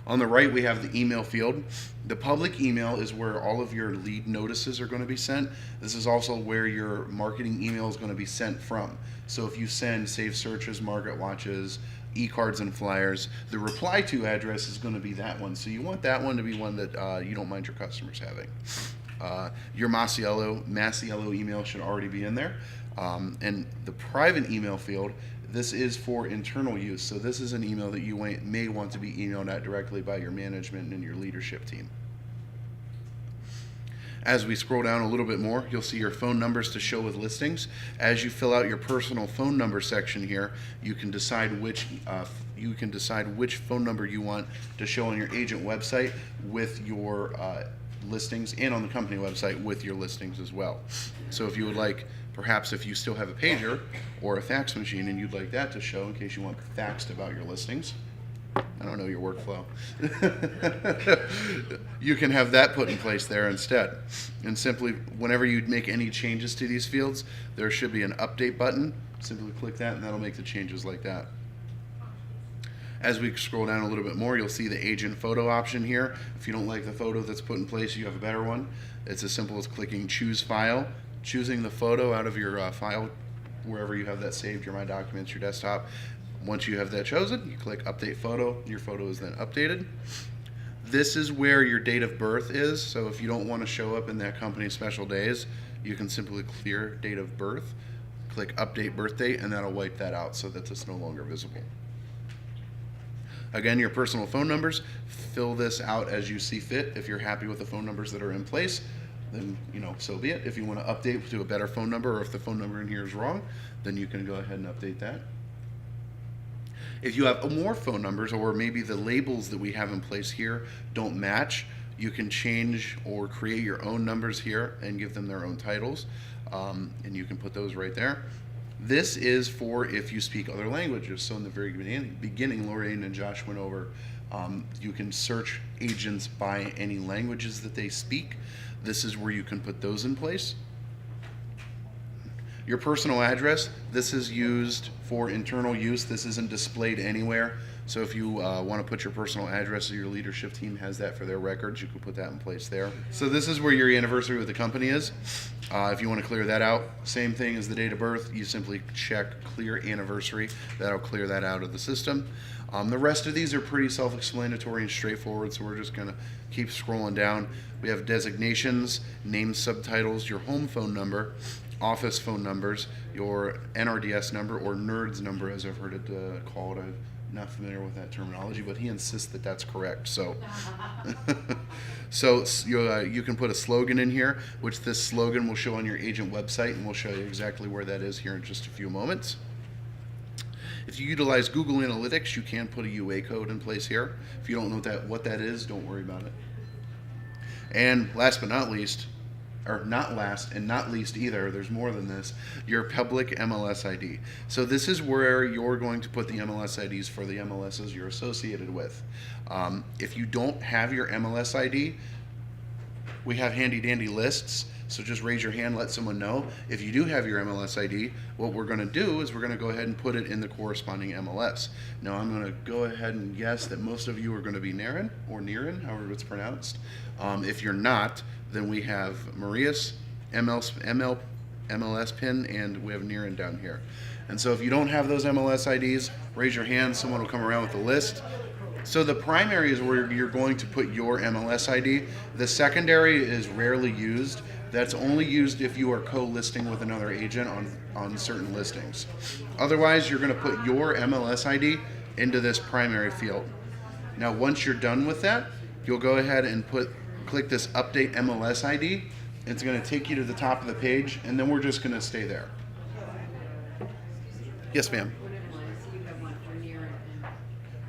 On the right, we have the email field. The public email is where all of your lead notices are going to be sent. This is also where your marketing email is going to be sent from. So if you send Save Searches, Market Watches, Ecards and Flyers, the reply to address is going to be that one. So you want that one to be one that you don't mind your customers having. Your Masiello email should already be in there. And the private email field, this is for internal use. So this is an email that you may want to be emailed at directly by your management and your leadership team. As we scroll down a little bit more, you'll see your phone numbers to show with listings. As you fill out your personal phone number section here, you can decide which phone number you want to show on your agent website with your listings, and on the company website with your listings as well. So if you would like, perhaps if you still have a pager or a fax machine and you'd like that to show in case you want faxed about your listings, I don't know your workflow. You can have that put in place there instead. And simply, whenever you make any changes to these fields, there should be an update button. Simply click that and that'll make the changes like that. As we scroll down a little bit more, you'll see the agent photo option here. If you don't like the photo that's put in place, you have a better one. It's as simple as clicking choose file, choosing the photo out of your file, wherever you have that saved, your My Documents, your desktop. Once you have that chosen, you click update photo. Your photo is then updated. This is where your date of birth is. So if you don't want to show up in that company's special days, you can simply clear date of birth, click update birth date, and that'll wipe that out so that it's no longer visible. Again, your personal phone numbers, fill this out as you see fit. If you're happy with the phone numbers that are in place, then so be it. If you want to update to a better phone number, or if the phone number in here is wrong, then you can go ahead and update that. If you have more phone numbers, or maybe the labels that we have in place here don't match, you can change or create your own numbers here and give them their own titles, and you can put those right there. This is for if you speak other languages. So in the very beginning, Lorraine and Josh went over, you can search agents by any languages that they speak. This is where you can put those in place. Your personal address, this is used for internal use. This isn't displayed anywhere. So if you want to put your personal address, or your leadership team has that for their records, you can put that in place there. So this is where your anniversary with the company is. If you want to clear that out, same thing as the date of birth, you simply check clear anniversary. That'll clear that out of the system. The rest of these are pretty self-explanatory and straightforward, so we're just going to keep scrolling down. We have designations, name subtitles, your home phone number, office phone numbers, your NRDS number, or NERDS number as I've heard it called. I'm not familiar with that terminology, but he insists that that's correct. So, you can put a slogan in here, which this slogan will show on your agent website, and we'll show you exactly where that is here in just a few moments. If you utilize Google Analytics, you can put a UA code in place here. If you don't know what that is, don't worry about it. And last but not least, or not last and not least either, there's more than this, your public MLS ID. So this is where you're going to put the MLS IDs for the MLSs you're associated with. If you don't have your MLS ID, we have handy dandy lists. So just raise your hand, let someone know. If you do have your MLS ID, what we're going to do is we're going to go ahead and put it in the corresponding MLS. Now I'm going to go ahead and guess that most of you are going to be Naren, or Niren, however it's pronounced. If you're not, then we have Maria's MLS pin, and we have Niren down here. And so if you don't have those MLS IDs, raise your hand, someone will come around with a list. So the primary is where you're going to put your MLS ID. The secondary is rarely used. That's only used if you are co-listing with another agent on certain listings. Otherwise, you're going to put your MLS ID into this primary field. Now, once you're done with that, you'll go ahead and click this update MLS ID, it's going to take you to the top of the page, and then we're just going to stay there. Yes, ma'am. What MLS, you have one for near and,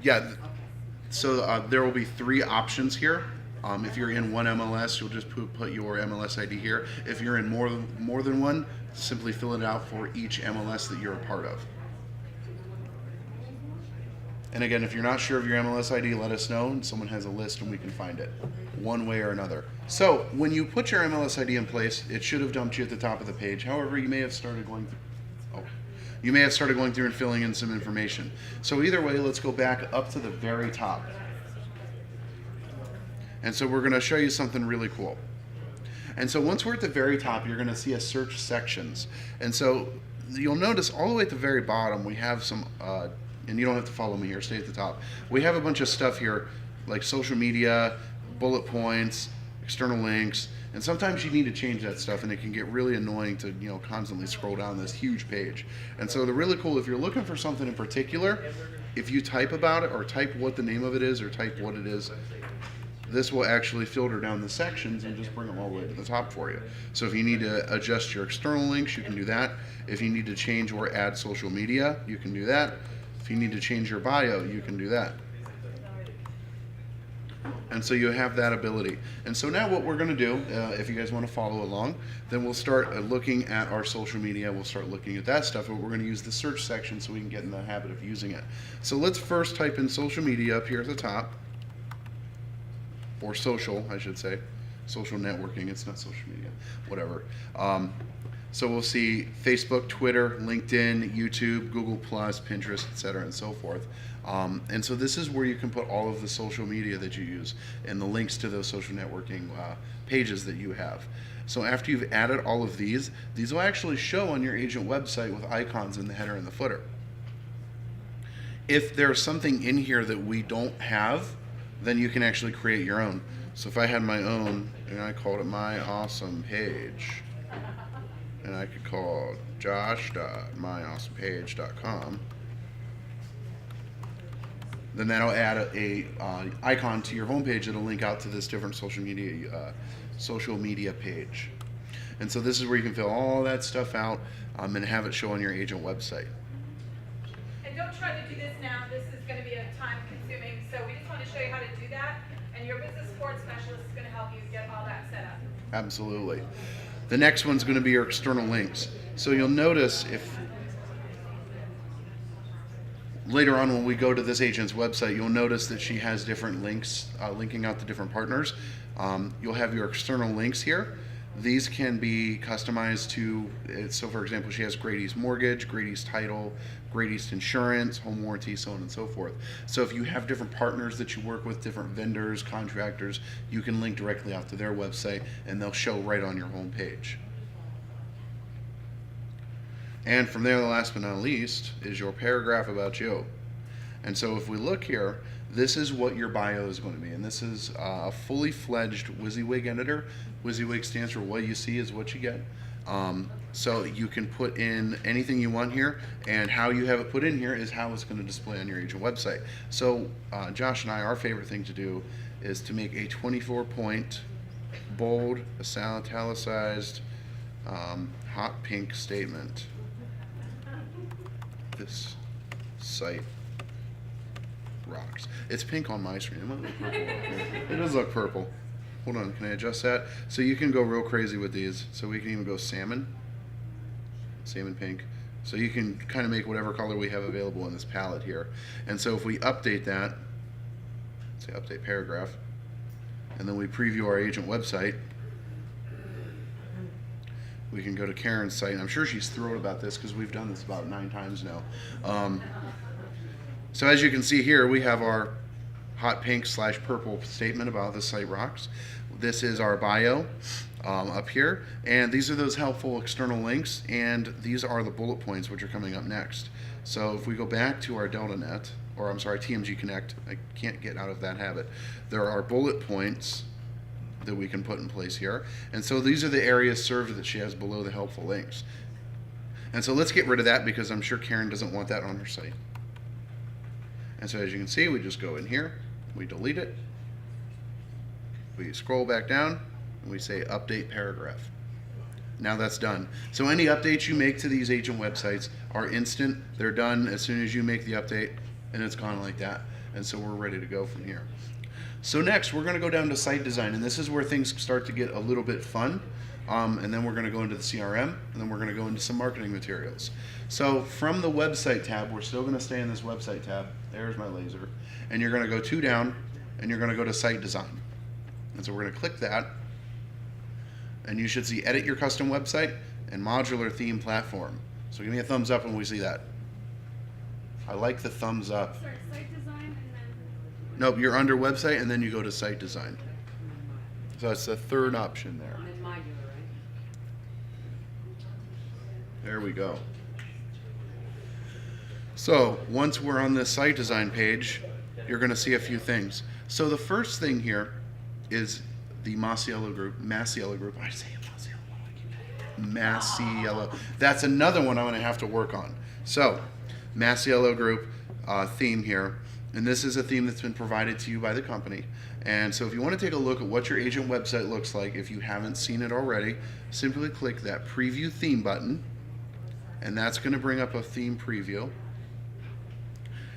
Yeah. So there will be 3 options here. If you're in one MLS, you'll just put your MLS ID here. If you're in more than one, simply fill it out for each MLS that you're a part of. And again, if you're not sure of your MLS ID, let us know, and someone has a list and we can find it one way or another. So when you put your MLS ID in place, it should have dumped you at the top of the page. However, you may have started going through and filling in some information. So either way, let's go back up to the very top. And so we're going to show you something really cool. And so once we're at the very top, you're going to see a search sections. And so you'll notice all the way at the very bottom, we have some, and you don't have to follow me here, stay at the top. We have a bunch of stuff here, like social media, bullet points, external links, and sometimes you need to change that stuff, and it can get really annoying to, you know, constantly scroll down this huge page. And so they're really cool. If you're looking for something in particular, if you type about it, or type what the name of it is, or type what it is, this will actually filter down the sections and just bring them all the way to the top for you. So if you need to adjust your external links, you can do that. If you need to change or add social media, you can do that. If you need to change your bio, you can do that. And so you have that ability. And so now what we're going to do, if you guys want to follow along, then we'll start looking at our social media. We'll start looking at that stuff, but we're going to use the search section so we can get in the habit of using it. So let's first type in social media up here at the top. Or social, I should say. Social networking, it's not social media, whatever. So we'll see Facebook, Twitter, LinkedIn, YouTube, Google+, Pinterest, etc., and so forth. And so this is where you can put all of the social media that you use and the links to those social networking pages that you have. So after you've added all of these will actually show on your agent website with icons in the header and the footer. If there's something in here that we don't have, then you can actually create your own. So if I had my own, and I called it My Awesome Page, and I could call josh.myawesomepage.com, then that'll add a icon to your homepage that'll link out to this different social media page. And so this is where you can fill all that stuff out and have it show on your agent website. And don't try to do this now. This is going to be a time consuming. So we just want to show you how to do that. And your business support specialist is going to help you get all that set up. Absolutely. The next one's going to be your external links. So you'll notice if later on when we go to this agent's website, you'll notice that she has different links linking out to different partners. You'll have your external links here. These can be customized to, so for example, she has Great East Mortgage, Great East Title, Great East Insurance, Home Warranty, so on and so forth. So if you have different partners that you work with, different vendors, contractors, you can link directly out to their website and they'll show right on your home page. And from there, the last but not least, is your paragraph about you. And so if we look here, this is what your bio is going to be. And this is a fully fledged WYSIWYG editor. WYSIWYG stands for what you see is what you get. So you can put in anything you want here, and how you have it put in here is how it's going to display on your agent website. So Josh and I, our favorite thing to do is to make a 24-point, bold, italicized, hot pink statement. This site rocks. It's pink on my screen. It might look purple. It does look purple. Hold on, can I adjust that? So you can go real crazy with these. So we can even go salmon pink. So you can kind of make whatever color we have available in this palette here. And so if we update that, say update paragraph, and then we preview our agent website, we can go to Karen's site, and I'm sure she's thrilled about this because we've done this about 9 times now. So as you can see here, we have our hot pink / purple statement about the site rocks. This is our bio up here, and these are those helpful external links, and these are the bullet points which are coming up next. So if we go back to our DeltaNet, or I'm sorry, TMGConnect, I can't get out of that habit. There are bullet points that we can put in place here, and so these are the areas served that she has below the helpful links. And so let's get rid of that because I'm sure Karen doesn't want that on her site. And so as you can see, we just go in here, we delete it, We scroll back down and we say update paragraph. Now that's done. So any updates you make to these agent websites are instant. They're done as soon as you make the update, and it's gone like that. And so we're ready to go from here. So next, we're going to go down to site design, and this is where things start to get a little bit fun. And then we're going to go into the CRM, and then we're going to go into some marketing materials. So from the website tab, we're still going to stay in this website tab. There's my laser. And you're going to go 2 down, and you're going to go to site design. And so we're going to click that. And you should see edit your custom website and modular theme platform. So give me a thumbs up when we see that. I like the thumbs up. Sorry, site design and then. Nope, you're under website and then you go to site design. So that's the third option there. And then modular, right? There we go. So once we're on the site design page, you're going to see a few things. So the first thing here is the Masiello group. I say Masiello. Masiello. That's another one I'm going to have to work on. So Masiello group theme here. And this is a theme that's been provided to you by the company. And so if you want to take a look at what your agent website looks like, if you haven't seen it already, simply click that preview theme button. And that's going to bring up a theme preview.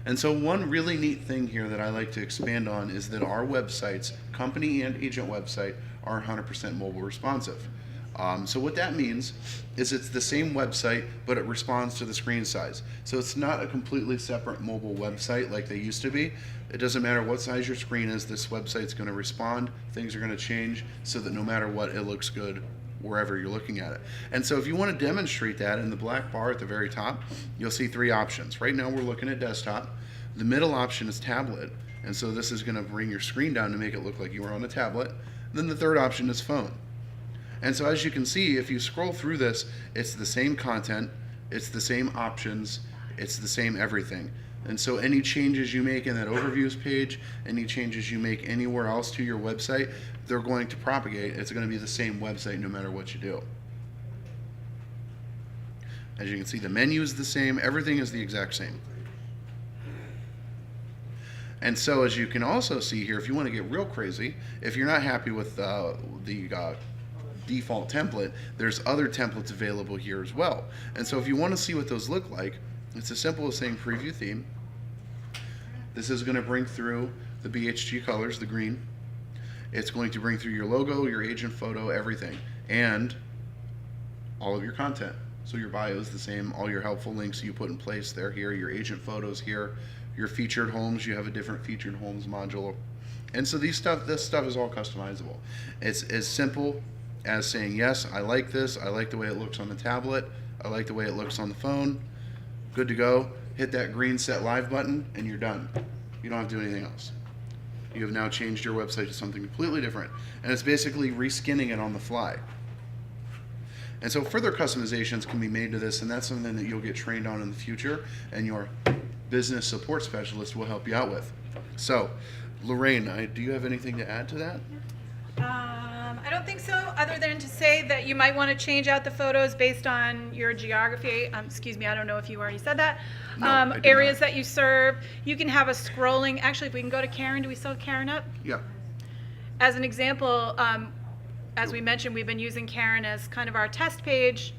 And so one really neat thing here that I like to expand on is that our websites, company and agent website, are 100% mobile responsive. So what that means is it's the same website, but it responds to the screen size. So it's not a completely separate mobile website like they used to be. It doesn't matter what size your screen is, this website's going to respond. Things are going to change so that no matter what, it looks good wherever you're looking at it. And so if you want to demonstrate that, in the black bar at the very top, you'll see 3 options. Right now we're looking at desktop. The middle option is tablet, and so this is going to bring your screen down to make it look like you were on a tablet. And then the third option is phone. And so as you can see, if you scroll through this, it's the same content, it's the same options, it's the same everything. And so any changes you make in that overviews page, any changes you make anywhere else to your website, they're going to propagate. It's going to be the same website no matter what you do. As you can see, the menu is the same, everything is the exact same. And so as you can also see here, if you want to get real crazy, if you're not happy with the default template, there's other templates available here as well. And so if you want to see what those look like, it's as simple as saying preview theme. This is going to bring through the BHG colors, the green. It's going to bring through your logo, your agent photo, everything, and all of your content. So your bio is the same, all your helpful links you put in place, they're here, your agent photos here, your featured homes, you have a different featured homes module. And so this stuff is all customizable. It's as simple as saying, yes, I like this, I like the way it looks on the tablet, I like the way it looks on the phone, good to go. Hit that green set live button and you're done. You don't have to do anything else. You have now changed your website to something completely different. And it's basically reskinning it on the fly. And so further customizations can be made to this, and that's something that you'll get trained on in the future, and your business support specialist will help you out with. So, Lorraine, do you have anything to add to that? I don't think so, other than to say that you might want to change out the photos based on your geography. Excuse me, I don't know if you already said that. No, I did areas not. that you serve. You can have a scrolling. Actually, if we can go to Karen, do we still have Karen up? Yeah. As an example, as we mentioned, we've been using Karen as kind of our test page,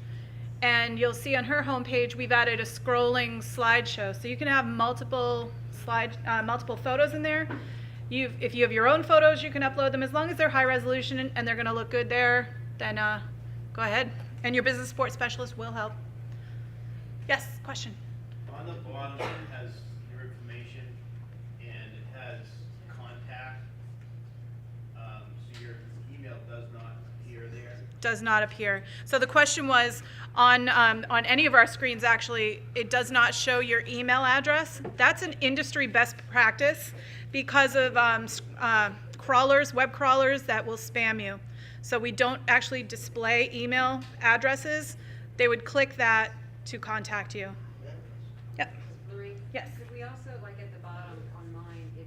and you'll see on her homepage we've added a scrolling slideshow, so you can have multiple photos in there. If you have your own photos, you can upload them as long as they're high resolution and they're going to look good there. Then go ahead, and your business support specialist will help. Yes, question. On the bottom, it has your information and it has contact. So your email does not appear there. Does not appear. So the question was on any of our screens, actually, it does not show your email address. That's an industry best practice because of crawlers, web crawlers that will spam you. So we don't actually display email addresses. They would click that to contact you. Yep. Lorraine? Yes. Could we also, like at the bottom on mine, the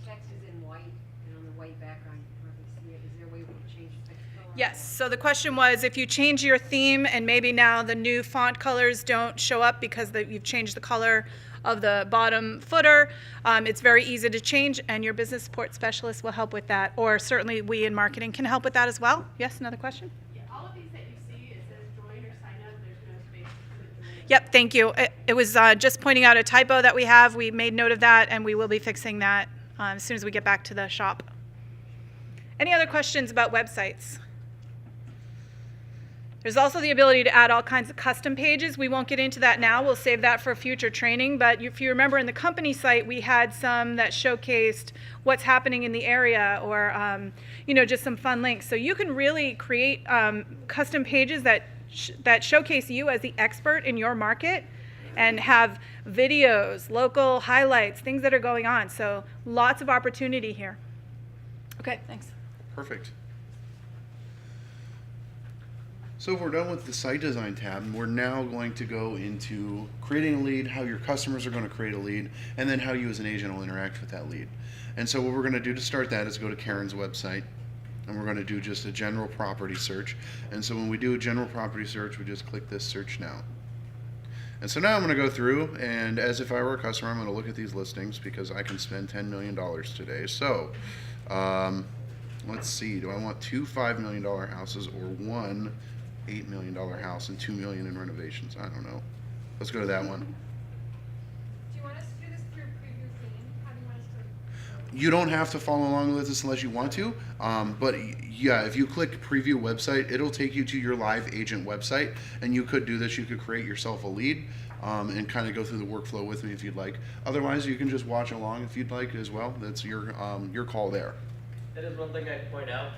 text is in white, and on the white background, you can hardly see it. Is there a way we can change the text color? Yes, so the question was, if you change your theme and maybe now the new font colors don't show up because you've changed the color of the bottom footer, it's very easy to change, and your business support specialist will help with that, or certainly we in marketing can help with that as well. Yes, another question? Yeah, all of these that you see, it says join or sign up, there's no space to join. Yep, thank you. It was just pointing out a typo that we have. We made note of that, and we will be fixing that as soon as we get back to the shop. Any other questions about websites? There's also the ability to add all kinds of custom pages. We won't get into that now. We'll save that for future training. But if you remember in the company site, we had some that showcased what's happening in the area, or just some fun links. So you can really create custom pages that showcase you as the expert in your market, and have videos, local highlights, things that are going on. So lots of opportunity here. Okay, thanks. Perfect. So if we're done with the site design tab, we're now going to go into creating a lead, how your customers are going to create a lead, and then how you as an agent will interact with that lead. And so what we're going to do to start that is go to Karen's website, and we're going to do just a general property search. And so when we do a general property search, we just click this search now. And so now I'm going to go through, and as if I were a customer, I'm going to look at these listings because I can spend $10 million today. So let's see, do I want two $5 million houses or one $8 million house and $2 million in renovations? I don't know. Let's go to that one. Do you want us to do this through preview theme? How do you want us to? You don't have to follow along with this unless you want to. But yeah, if you click preview website, it'll take you to your live agent website, and you could do this. You could create yourself a lead and kind of go through the workflow with me if you'd like. Otherwise, you can just watch along if you'd like as well. That's your call there. That is one thing I'd point out.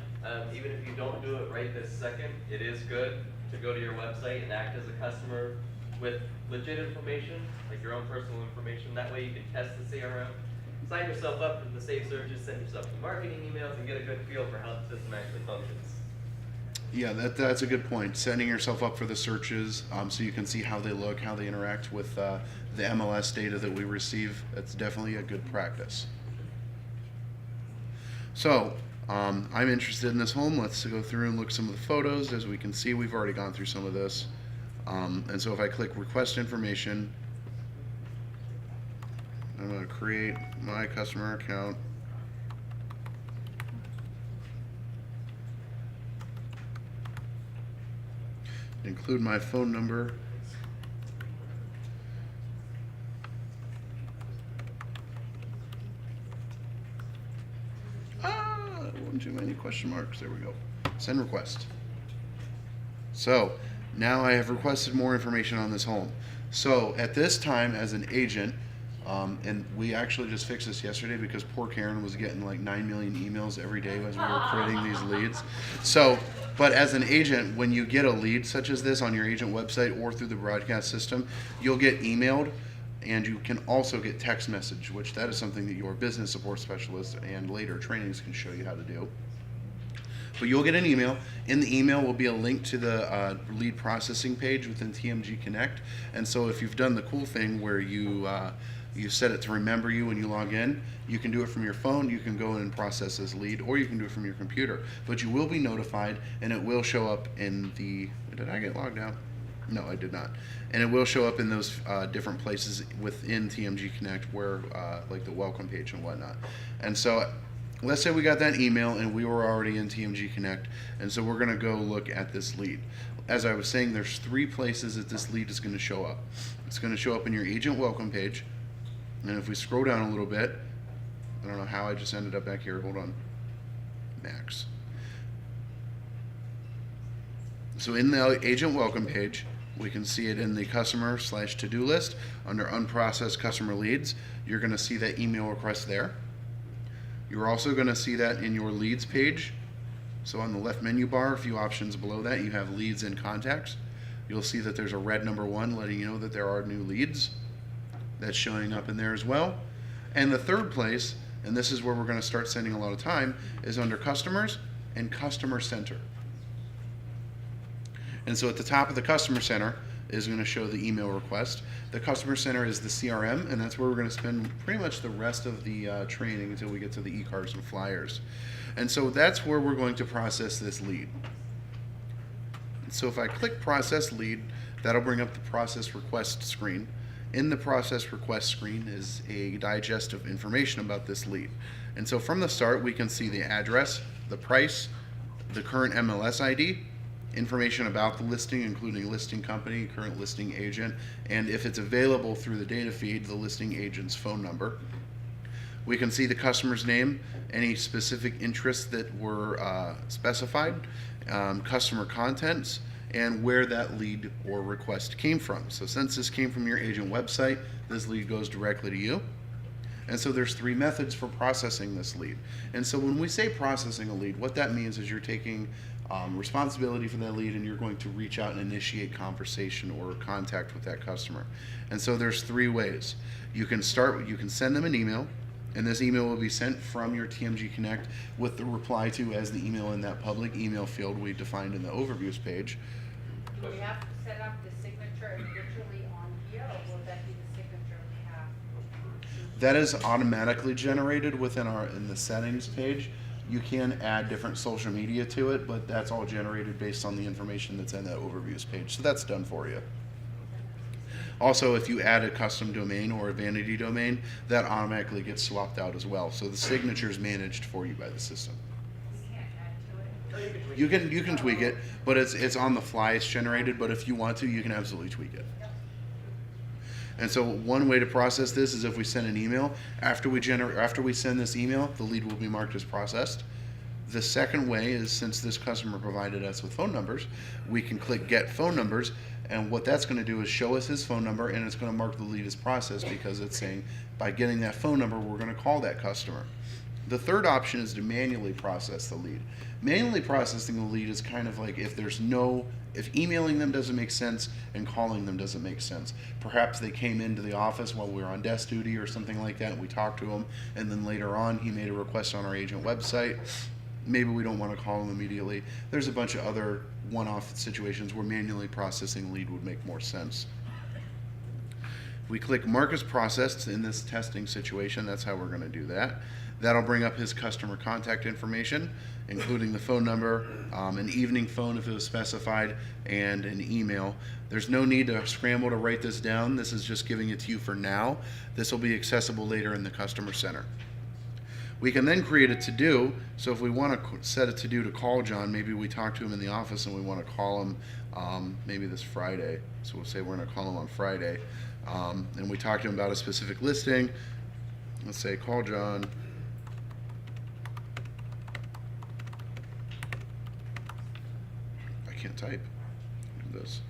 Even if you don't do it right this second, it is good to go to your website and act as a customer with legit information, like your own personal information. That way you can test the CRM, sign yourself up for the saved searches, send yourself some marketing emails, and get a good feel for how the system actually functions. Yeah, that's a good point. Setting yourself up for the searches so you can see how they look, how they interact with the MLS data that we receive. That's definitely a good practice. So I'm interested in this home. Let's go through and look at some of the photos. As we can see, we've already gone through some of this. And so if I click request information, I'm going to create my customer account. Include my phone number. Too many question marks. There we go. Send request. So now I have requested more information on this home. So at this time, as an agent, and we actually just fixed this yesterday because poor Karen was getting like 9 million emails every day as we were creating these leads. So, but as an agent, when you get a lead such as this on your agent website or through the broadcast system, you'll get emailed. And you can also get text message, which that is something that your business support specialist and later trainings can show you how to do. But you'll get an email. In the email will be a link to the lead processing page within TMGConnect. And so if you've done the cool thing where you set it to remember you when you log in, you can do it from your phone. You can go in and process this lead, or you can do it from your computer. But you will be notified, and it will show up in the. Did I get logged out? No, I did not. And it will show up in those different places within TMGConnect where, like the welcome page and whatnot. And so let's say we got that email and we were already in TMGConnect, and so we're going to go look at this lead. As I was saying, there's 3 places that this lead is going to show up. It's going to show up in your agent welcome page. And if we scroll down a little bit, I don't know how I just ended up back here. Hold on. Max. So in the agent welcome page, we can see it in the customer/to-do list under unprocessed customer leads. You're going to see that email request there. You're also going to see that in your leads page. So on the left menu bar, a few options below that, you have leads and contacts. You'll see that there's a red number 1 letting you know that there are new leads. That's showing up in there as well. And the third place, and this is where we're going to start spending a lot of time, is under customers and customer center. And so at the top of the customer center is going to show the email request. The customer center is the CRM, and that's where we're going to spend pretty much the rest of the training until we get to the Ecards and Flyers. And so that's where we're going to process this lead. So if I click process lead, that'll bring up the process request screen. In the process request screen is a digest of information about this lead. And so from the start, we can see the address, the price, the current MLS ID, information about the listing, including listing company, current listing agent, and if it's available through the data feed, the listing agent's phone number. We can see the customer's name, any specific interests that were specified, customer contents, and where that lead or request came from. So since this came from your agent website, this lead goes directly to you. And so there's 3 methods for processing this lead. And so when we say processing a lead, what that means is you're taking responsibility for that lead and you're going to reach out and initiate conversation or contact with that customer. And so there's 3 ways. You can send them an email, and this email will be sent from your TMGConnect with the reply to as the email in that public email field we defined in the overviews page. Do we have to set up the signature individually on here, or will that be the signature we have? That is automatically generated in the settings page. You can add different social media to it, but that's all generated based on the information that's in that overviews page. So that's done for you. Also, if you add a custom domain or a vanity domain, that automatically gets swapped out as well. So the signature is managed for you by the system. We can't add to it. You can tweak it, but it's on the fly. It's generated. But if you want to, you can absolutely tweak it. And so one way to process this is if we send an email. After we send this email, the lead will be marked as processed. The second way is, since this customer provided us with phone numbers, we can click Get Phone Numbers, and what that's going to do is show us his phone number, and it's going to mark the lead as processed because it's saying by getting that phone number, we're going to call that customer. The third option is to manually process the lead. Manually processing the lead is kind of like if emailing them doesn't make sense and calling them doesn't make sense. Perhaps they came into the office while we were on desk duty or something like that, and we talked to him, and then later on he made a request on our agent website. Maybe we don't want to call him immediately. There's a bunch of other one-off situations where manually processing lead would make more sense. We click Mark as processed in this testing situation. That's how we're going to do that. That'll bring up his customer contact information, including the phone number, an evening phone if it was specified, and an email. There's no need to scramble to write this down. This is just giving it to you for now. This will be accessible later in the customer center. We can then create a to-do. So if we want to set a to-do to call John, maybe we talk to him in the office and we want to call him maybe this Friday. So we'll say we're going to call him on Friday. And we talk to him about a specific listing. Let's say call John. I can't type. Look at this.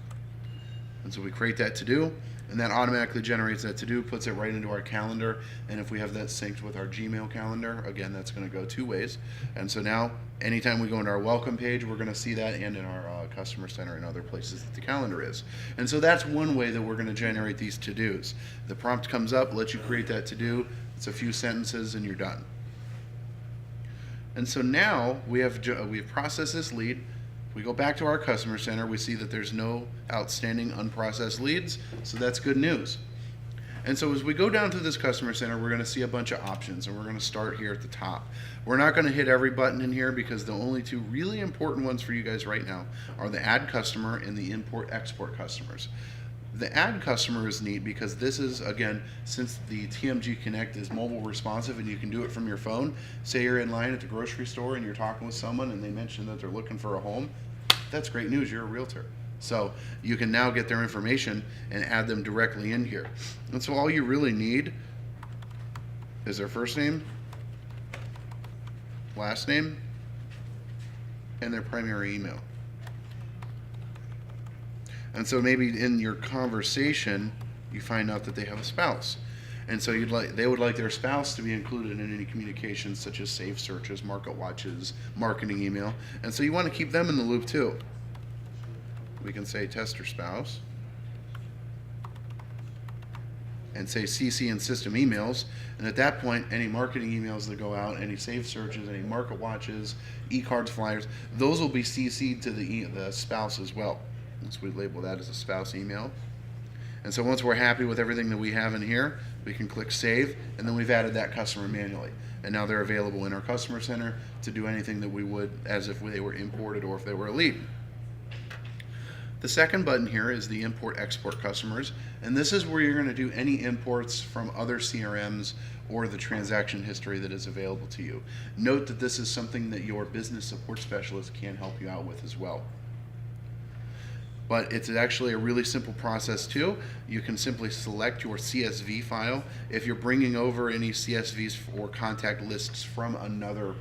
And so we create that to-do, and that automatically generates that to-do, puts it right into our calendar, and if we have that synced with our Gmail calendar, again, that's going to go 2 ways. And so now, anytime we go into our welcome page, we're going to see that, and in our customer center and other places that the calendar is. And so that's one way that we're going to generate these to-dos. The prompt comes up, lets you create that to-do, it's a few sentences, and you're done. And so now we have processed this lead. We go back to our customer center, we see that there's no outstanding unprocessed leads, so that's good news. And so as we go down through this customer center, we're going to see a bunch of options, and we're going to start here at the top. We're not going to hit every button in here because the only 2 really important ones for you guys right now are the add customer and the import-export customers. The add customer is neat because this is, again, since the TMGConnect is mobile responsive and you can do it from your phone. Say you're in line at the grocery store and you're talking with someone and they mention that they're looking for a home. That's great news, you're a realtor. So you can now get their information and add them directly in here. And so all you really need is their first name, last name, and their primary email. And so maybe in your conversation, you find out that they have a spouse. And so they would like their spouse to be included in any communications such as safe searches, market watches, marketing email. And so you want to keep them in the loop too. We can say test your spouse. And say CC and system emails. And at that point, any marketing emails that go out, any safe searches, any market watches, Ecards Flyers, those will be CC'd to the spouse as well. So we label that as a spouse email. And so once we're happy with everything that we have in here, we can click save, and then we've added that customer manually. And now they're available in our customer center to do anything that we would as if they were imported or if they were a lead. The second button here is the import export customers, and this is where you're going to do any imports from other CRMs or the transaction history that is available to you. Note that this is something that your business support specialist can help you out with as well. But it's actually a really simple process too. You can simply select your CSV file. If you're bringing over any CSVs or contact lists from another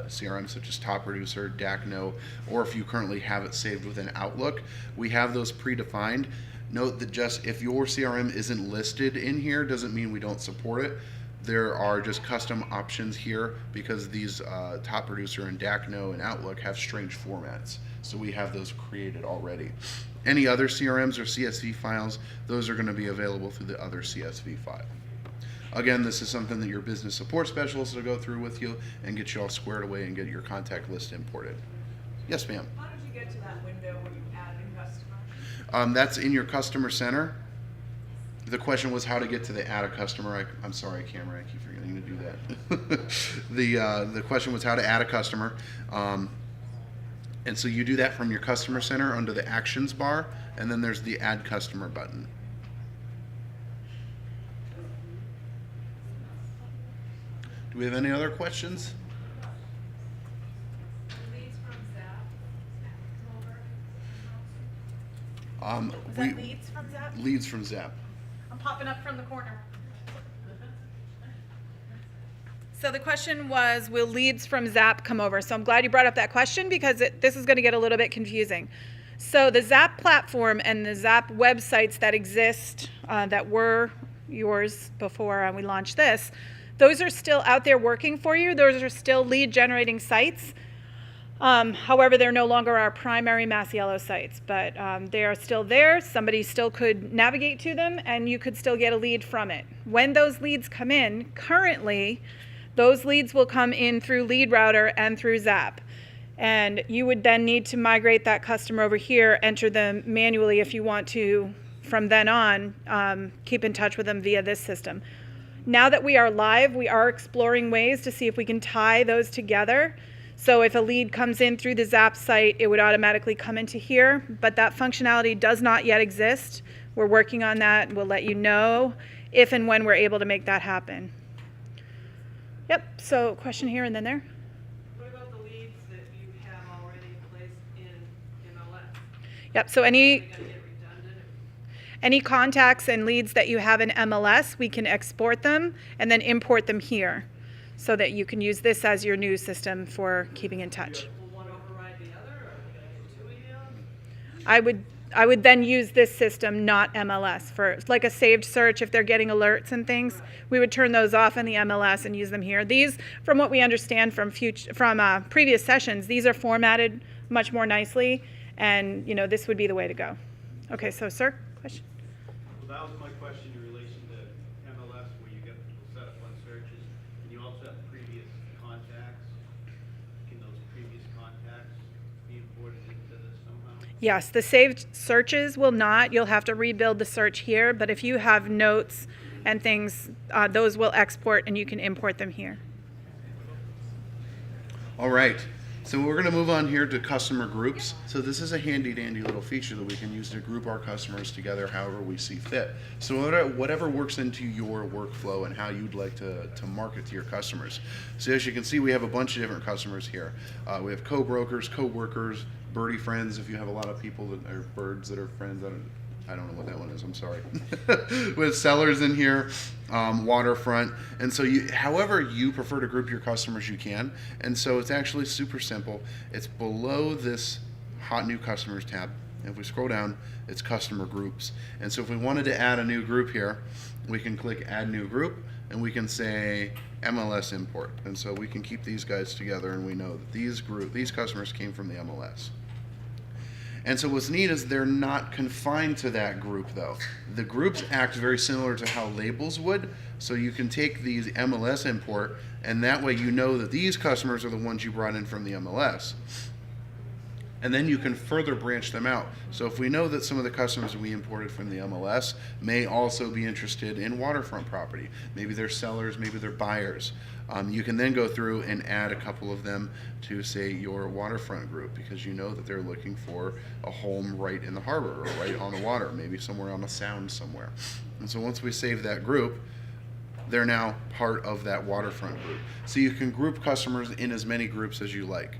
CRM, such as Top Producer, DACNO, or if you currently have it saved within Outlook, we have those predefined. Note that just if your CRM isn't listed in here doesn't mean we don't support it. There are just custom options here because these Top Producer and DACNO and Outlook have strange formats. So we have those created already. Any other CRMs or CSV files, those are going to be available through the other CSV file. Again, this is something that your business support specialist will go through with you and get you all squared away and get your contact list imported. Yes, ma'am. How did you get to that window where you add a customer? That's in your customer center. The question was how to get to the add a customer. I'm sorry, camera, I keep forgetting to do that. The question was how to add a customer. And so you do that from your customer center under the actions bar, and then there's the add customer button. Do we have any other questions? Leads from Zap come over. Is that leads from Zap? Leads from Zap. I'm popping up from the corner. So the question was, will leads from Zap come over? So I'm glad you brought up that question because this is going to get a little bit confusing. So the Zap platform and the Zap websites that exist, that were yours before we launched this, those are still out there working for you. Those are still lead generating sites. However, they're no longer our primary Masiello sites, but they are still there. Somebody still could navigate to them and you could still get a lead from it. When those leads come in, currently, those leads will come in through Lead Router and through Zap. And you would then need to migrate that customer over here, enter them manually if you want to, from then on, keep in touch with them via this system. Now that we are live, we are exploring ways to see if we can tie those together. So if a lead comes in through the Zap site, it would automatically come into here, but that functionality does not yet exist. We're working on that. We'll let you know if and when we're able to make that happen. Yep, so question here and then there. What about the leads that you have already placed in MLS? Yep, so Are they gonna get redundant? any contacts and leads that you have in MLS, we can export them and then import them here so that you can use this as your new system for keeping in touch. Will one override the other, or are we gonna get two emails? I would then use this system, not MLS, for like a saved search. If they're getting alerts and things, we would turn those off in the MLS and use them here. These, from what we understand from previous sessions, these are formatted much more nicely, and this would be the way to go. Okay, so sir, question? Well, that was my question in relation to MLS, where you get people set up on searches, and you also have previous contacts. Can those previous contacts be imported into this somehow? Yes, the saved searches will not. You'll have to rebuild the search here, but if you have notes and things, those will export and you can import them here. All right, so we're going to move on here to customer groups. So this is a handy dandy little feature that we can use to group our customers together however we see fit. So whatever works into your workflow and how you'd like to market to your customers. So as you can see, we have a bunch of different customers here. We have co-brokers, co-workers, birdie friends, if you have a lot of people that are birds that are friends. I don't know what that one is, I'm sorry. With sellers in here, waterfront. And so however you prefer to group your customers, you can. And so it's actually super simple. It's below this hot new customers tab. If we scroll down, it's customer groups. And so if we wanted to add a new group here, we can click add new group and we can say MLS import. And so we can keep these guys together and we know that these customers came from the MLS. And so what's neat is they're not confined to that group though. The groups act very similar to how labels would. So you can take these MLS import and that way you know that these customers are the ones you brought in from the MLS. And then you can further branch them out. So if we know that some of the customers we imported from the MLS may also be interested in waterfront property, maybe they're sellers, maybe they're buyers, you can then go through and add a couple of them to, say, your waterfront group, because you know that they're looking for a home right in the harbor or right on the water, maybe somewhere on a sound somewhere. And so once we save that group, they're now part of that waterfront group. So you can group customers in as many groups as you like.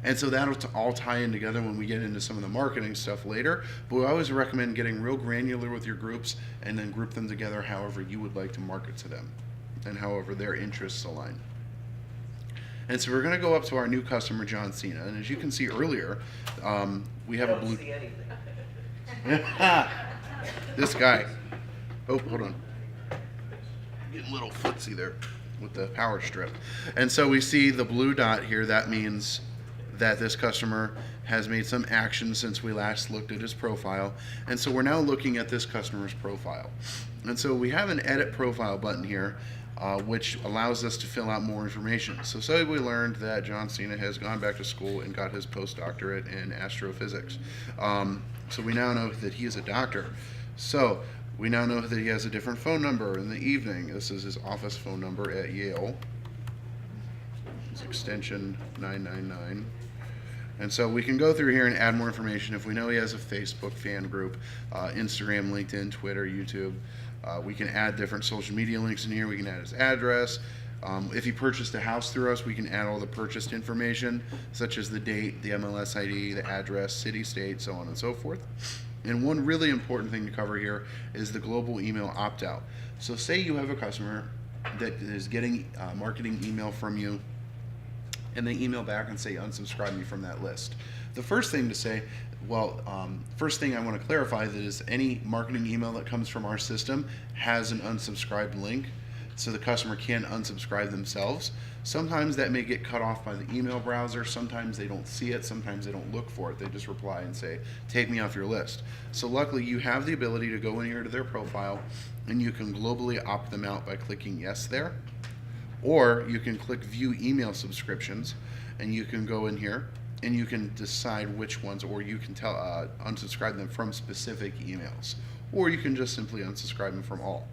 And so that'll all tie in together when we get into some of the marketing stuff later. But we always recommend getting real granular with your groups and then group them together however you would like to market to them and however their interests align. And so we're going to go up to our new customer, John Cena. And as you can see earlier, we have a blue... See anything. This guy. Oh, hold on. Getting a little footsie there with the power strip. And so we see the blue dot here. That means that this customer has made some action since we last looked at his profile. And so we're now looking at this customer's profile. And so we have an edit profile button here, which allows us to fill out more information. So say we learned that John Cena has gone back to school and got his postdoctorate in astrophysics. So we now know that he is a doctor. So we now know that he has a different phone number in the evening. This is his office phone number at Yale. It's extension 999. And so we can go through here and add more information. If we know he has a Facebook fan group, Instagram, LinkedIn, Twitter, YouTube, we can add different social media links in here. We can add his address. If he purchased a house through us, we can add all the purchased information, such as the date, the MLS ID, the address, city, state, so on and so forth. And one really important thing to cover here is the global email opt-out. So say you have a customer that is getting marketing email from you, and they email back and say, unsubscribe me from that list. The first thing to say, first thing I want to clarify that is any marketing email that comes from our system has an unsubscribe link, so the customer can unsubscribe themselves. Sometimes that may get cut off by the email browser. Sometimes they don't see it. Sometimes they don't look for it. They just reply and say, take me off your list. So luckily you have the ability to go in here to their profile and you can globally opt them out by clicking yes there. Or you can click view email subscriptions and you can go in here and you can decide which ones, or you can tell unsubscribe them from specific emails, or you can just simply unsubscribe them from all.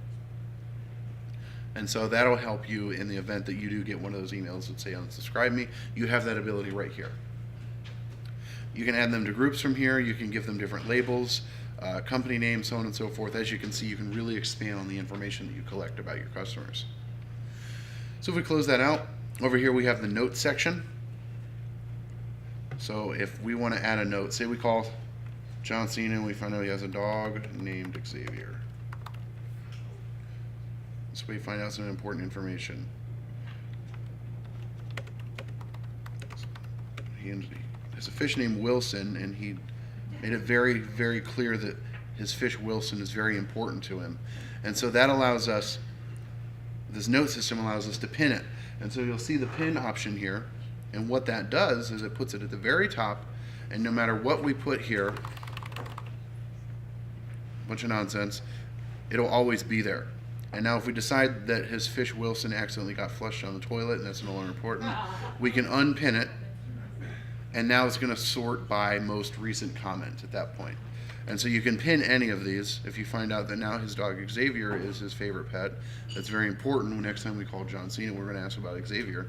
And so that'll help you in the event that you do get one of those emails that say unsubscribe me. You have that ability right here. You can add them to groups from here. You can give them different labels, company names, so on and so forth. As you can see, you can really expand on the information that you collect about your customers. So if we close that out, over here we have the notes section. So if we want to add a note, say we call John Cena and we find out he has a dog named Xavier. So we find out some important information. He has a fish named Wilson, and he made it very, very clear that his fish Wilson is very important to him. And so that allows us, this note system allows us to pin it. And so you'll see the pin option here. And what that does is it puts it at the very top, and no matter what we put here, a bunch of nonsense, it'll always be there. And now if we decide that his fish Wilson accidentally got flushed down the toilet and that's no longer important, we can unpin it, and now it's going to sort by most recent comment at that point. And so you can pin any of these. If you find out that now his dog Xavier is his favorite pet, that's very important. Next time we call John Cena, we're going to ask about Xavier.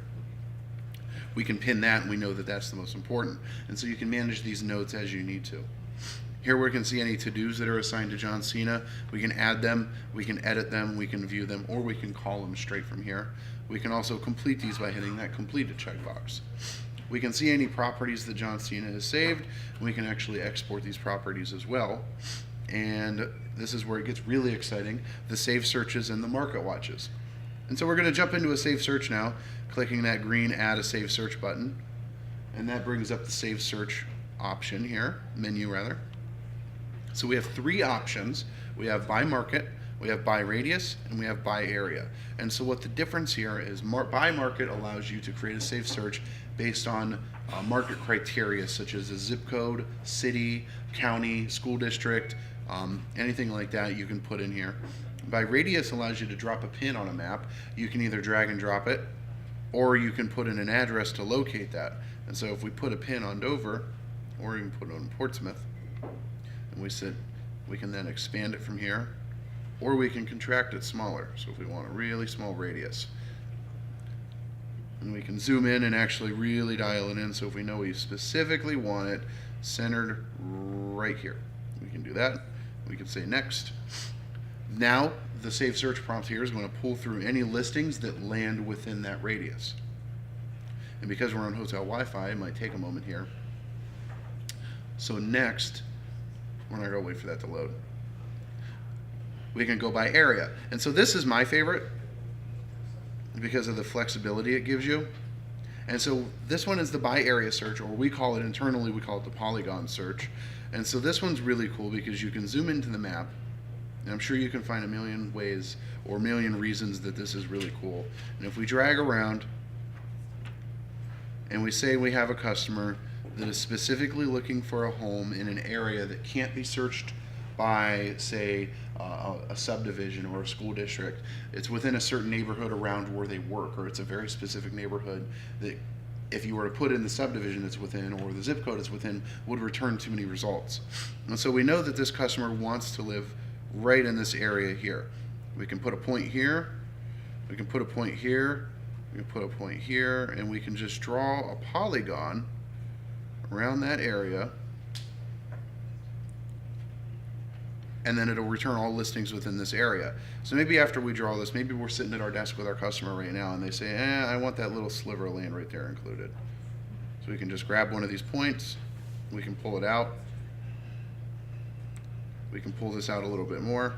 We can pin that, and we know that that's the most important. And so you can manage these notes as you need to. Here we can see any to-dos that are assigned to John Cena. We can add them, we can edit them, we can view them, or we can call them straight from here. We can also complete these by hitting that completed checkbox. We can see any properties that John Cena has saved, and we can actually export these properties as well. And this is where it gets really exciting, the save searches and the market watches. And so we're going to jump into a save search now, clicking that green add a save search button. And that brings up the save search option here, menu rather. So we have three options. We have by market, we have by radius, and we have by area. And so what the difference here is, by market allows you to create a save search based on market criteria such as a zip code, city, county, school district, anything like that you can put in here. By radius allows you to drop a pin on a map. You can either drag and drop it, or you can put in an address to locate that. And so if we put a pin on Dover, or even put it on Portsmouth, and we can then expand it from here, or we can contract it smaller. So if we want a really small radius, and we can zoom in and actually really dial it in. So if we know we specifically want it centered right here, we can do that. We can say next. Now the save search prompt here is going to pull through any listings that land within that radius. And because we're on hotel Wi-Fi, it might take a moment here. So next, we're not going to wait for that to load. We can go by area. And so this is my favorite because of the flexibility it gives you. And so this one is the by area search, or we call it internally, we call it the polygon search. And so this one's really cool because you can zoom into the map, and I'm sure you can find a million ways or a million reasons that this is really cool. And if we drag around and we say we have a customer that is specifically looking for a home in an area that can't be searched by, say, a subdivision or a school district, it's within a certain neighborhood around where they work, or it's a very specific neighborhood that if you were to put in the subdivision it's within or the zip code it's within, would return too many results. And so we know that this customer wants to live right in this area here. We can put a point here, we can put a point here, we can put a point here, and we can just draw a polygon around that area, and then it'll return all listings within this area. So maybe after we draw this, maybe we're sitting at our desk with our customer right now and they say, I want that little sliver of land right there included. So we can just grab one of these points, we can pull it out, we can pull this out a little bit more.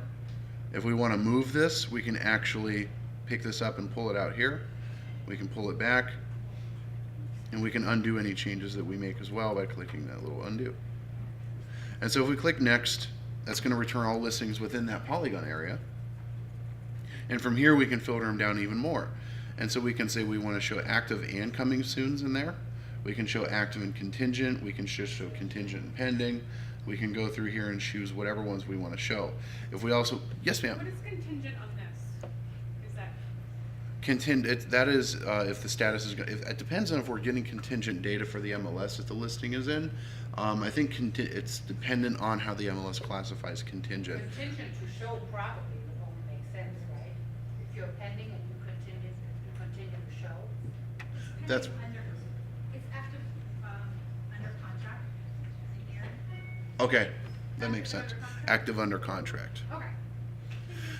If we want to move this, we can actually pick this up and pull it out here. We can pull it back, and we can undo any changes that we make as well by clicking that little undo. And so if we click next, that's going to return all listings within that polygon area. And from here we can filter them down even more. And so we can say we want to show active and coming soons in there. We can show active and contingent. We can just show contingent and pending. We can go through here and choose whatever ones we want to show. If we also, yes ma'am? What is contingent on this? Is that? That is if the status is, it depends on if we're getting contingent data for the MLS that the listing is in. I think it's dependent on how the MLS classifies contingent. Contingent to show properly would only make sense, right? If you're pending and you continue to show. That's, It's active under contract in here. okay, that makes sense. Active under contract. Okay.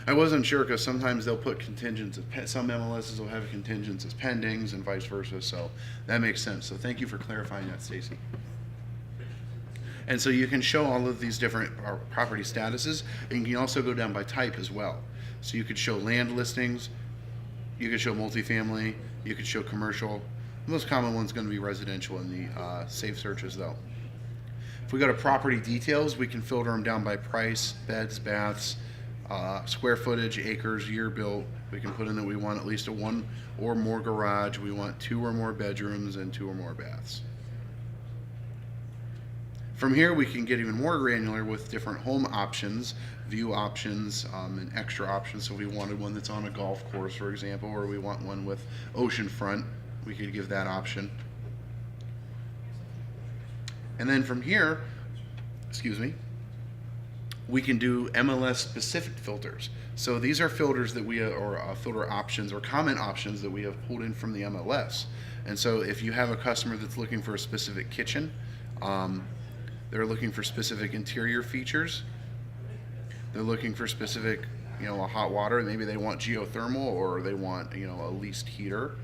I wasn't sure because sometimes they'll put contingents, some MLSs will have contingents as pendings and vice versa, so that makes sense. So thank you for clarifying that, Stacy. And so you can show all of these different property statuses, and you can also go down by type as well. So you could show land listings, you could show multifamily, you could show commercial. The most common one's going to be residential in the safe searches though. If we go to property details, we can filter them down by price, beds, baths, square footage, acres, year built. We can put in that we want at least a 1 or more garage, we want 2 or more bedrooms and 2 or more baths. From here we can get even more granular with different home options, view options, and extra options. So if we wanted one that's on a golf course, for example, or we want one with ocean front, we could give that option. And then from here, we can do MLS specific filters. So these are filters that we, or filter options or comment options that we have pulled in from the MLS. And so if you have a customer that's looking for a specific kitchen, they're looking for specific interior features, they're looking for specific, a hot water, maybe they want geothermal or they want, a leased heater.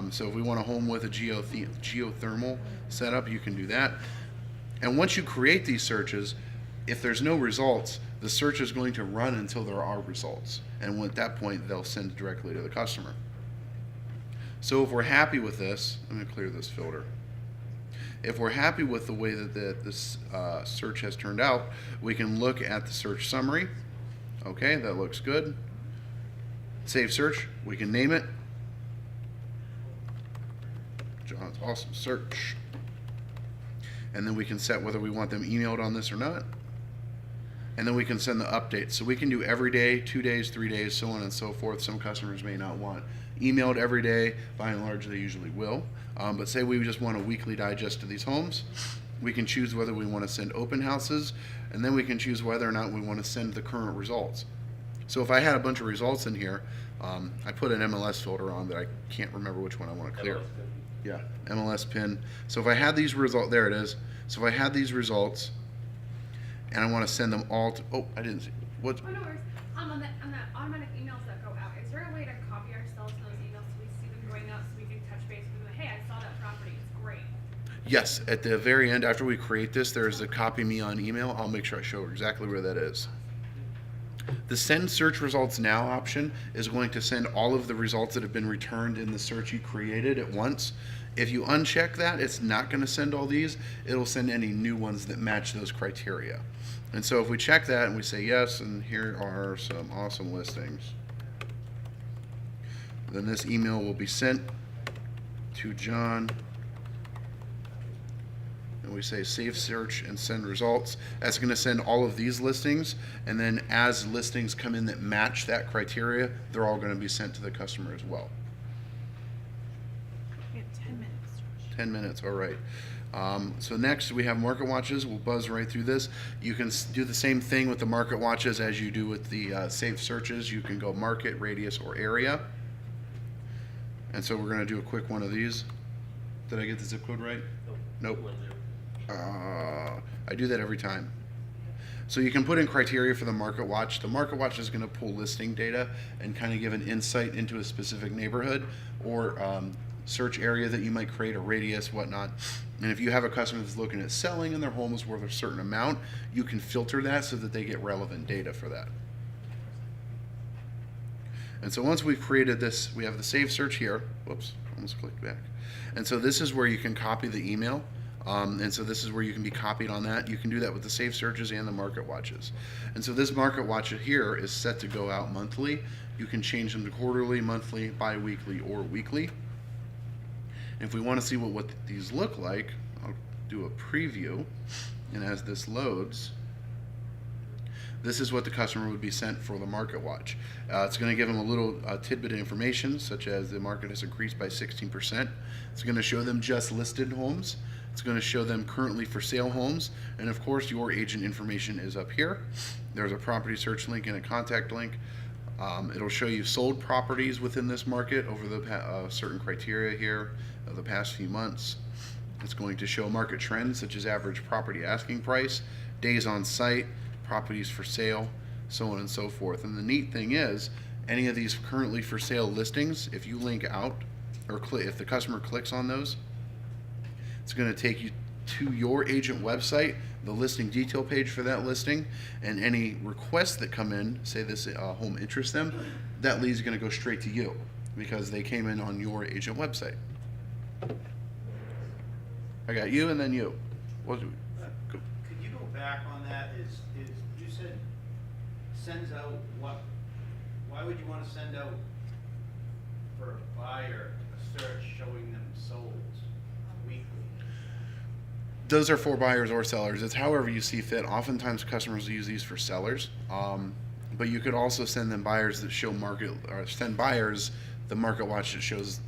So if we want a home with a geothermal setup, you can do that. And once you create these searches, if there's no results, the search is going to run until there are results. And at that point, they'll send it directly to the customer. So if we're happy with this, I'm going to clear this filter. If we're happy with the way that this search has turned out, we can look at the search summary. Okay, that looks good. Save search, we can name it. John's Awesome Search. And then we can set whether we want them emailed on this or not. And then we can send the updates. So we can do every day, 2 days, 3 days, so on and so forth. Some customers may not want emailed every day. By and large, they usually will. But say we just want a weekly digest of these homes, we can choose whether we want to send open houses, and then we can choose whether or not we want to send the current results. So if I had a bunch of results in here, I put an MLS filter on that I can't remember which one I want to clear. Yeah, MLS pin. So if I had these results, there it is. So if I had these results, and I want to send them all to, oh, I didn't see, what? Oh, no worries. On the automatic emails that go out, is there a way to copy ourselves in those emails so we see them going out so we can touch base with them? Hey, I saw that property. It's great. Yes, at the very end, after we create this, there's the copy me on email. I'll make sure I show exactly where that is. The send search results now option is going to send all of the results that have been returned in the search you created at once. If you uncheck that, it's not going to send all these. It'll send any new ones that match those criteria. And so if we check that and we say yes, and here are some awesome listings, then this email will be sent to John. And we say save search and send results. That's going to send all of these listings, and then as listings come in that match that criteria, they're all going to be sent to the customer as well. We have 10 minutes. 10 minutes, all right. So next we have market watches. We'll buzz right through this. You can do the same thing with the market watches as you do with the save searches. You can go market, radius, or area. And so we're going to do a quick one of these. Did I get the zip code right? Nope. I do that every time. So you can put in criteria for the market watch. The market watch is going to pull listing data and kind of give an insight into a specific neighborhood or search area that you might create, a radius, whatnot. And if you have a customer that's looking at selling and their home is worth a certain amount, you can filter that so that they get relevant data for that. And so once we've created this, we have the save search here. Whoops, almost clicked back. And so this is where you can copy the email. And so this is where you can be copied on that. You can do that with the save searches and the market watches. And so this market watch here is set to go out monthly. You can change them to quarterly, monthly, bi-weekly, or weekly. And if we want to see what these look like, I'll do a preview. And as this loads, this is what the customer would be sent for the market watch. It's going to give them a little tidbit of information, such as the market has increased by 16%. It's going to show them just listed homes. It's going to show them currently for sale homes. And of course, your agent information is up here. There's a property search link and a contact link. It'll show you sold properties within this market over the certain criteria here of the past few months. It's going to show market trends, such as average property asking price, days on site, properties for sale, so on and so forth. And the neat thing is, any of these currently for sale listings, if you link out, or if the customer clicks on those, it's going to take you to your agent website, the listing detail page for that listing, and any requests that come in, say this home interests them, that lead is going to go straight to you because they came in on your agent website. I got you and then you. What do we, Could you go back on that? Is you said sends out what? Why would you want to send out for a buyer a search showing them sold weekly? Those are for buyers or sellers. It's however you see fit. Oftentimes customers use these for sellers, but you could also send them buyers that show market, or send buyers the market watch that shows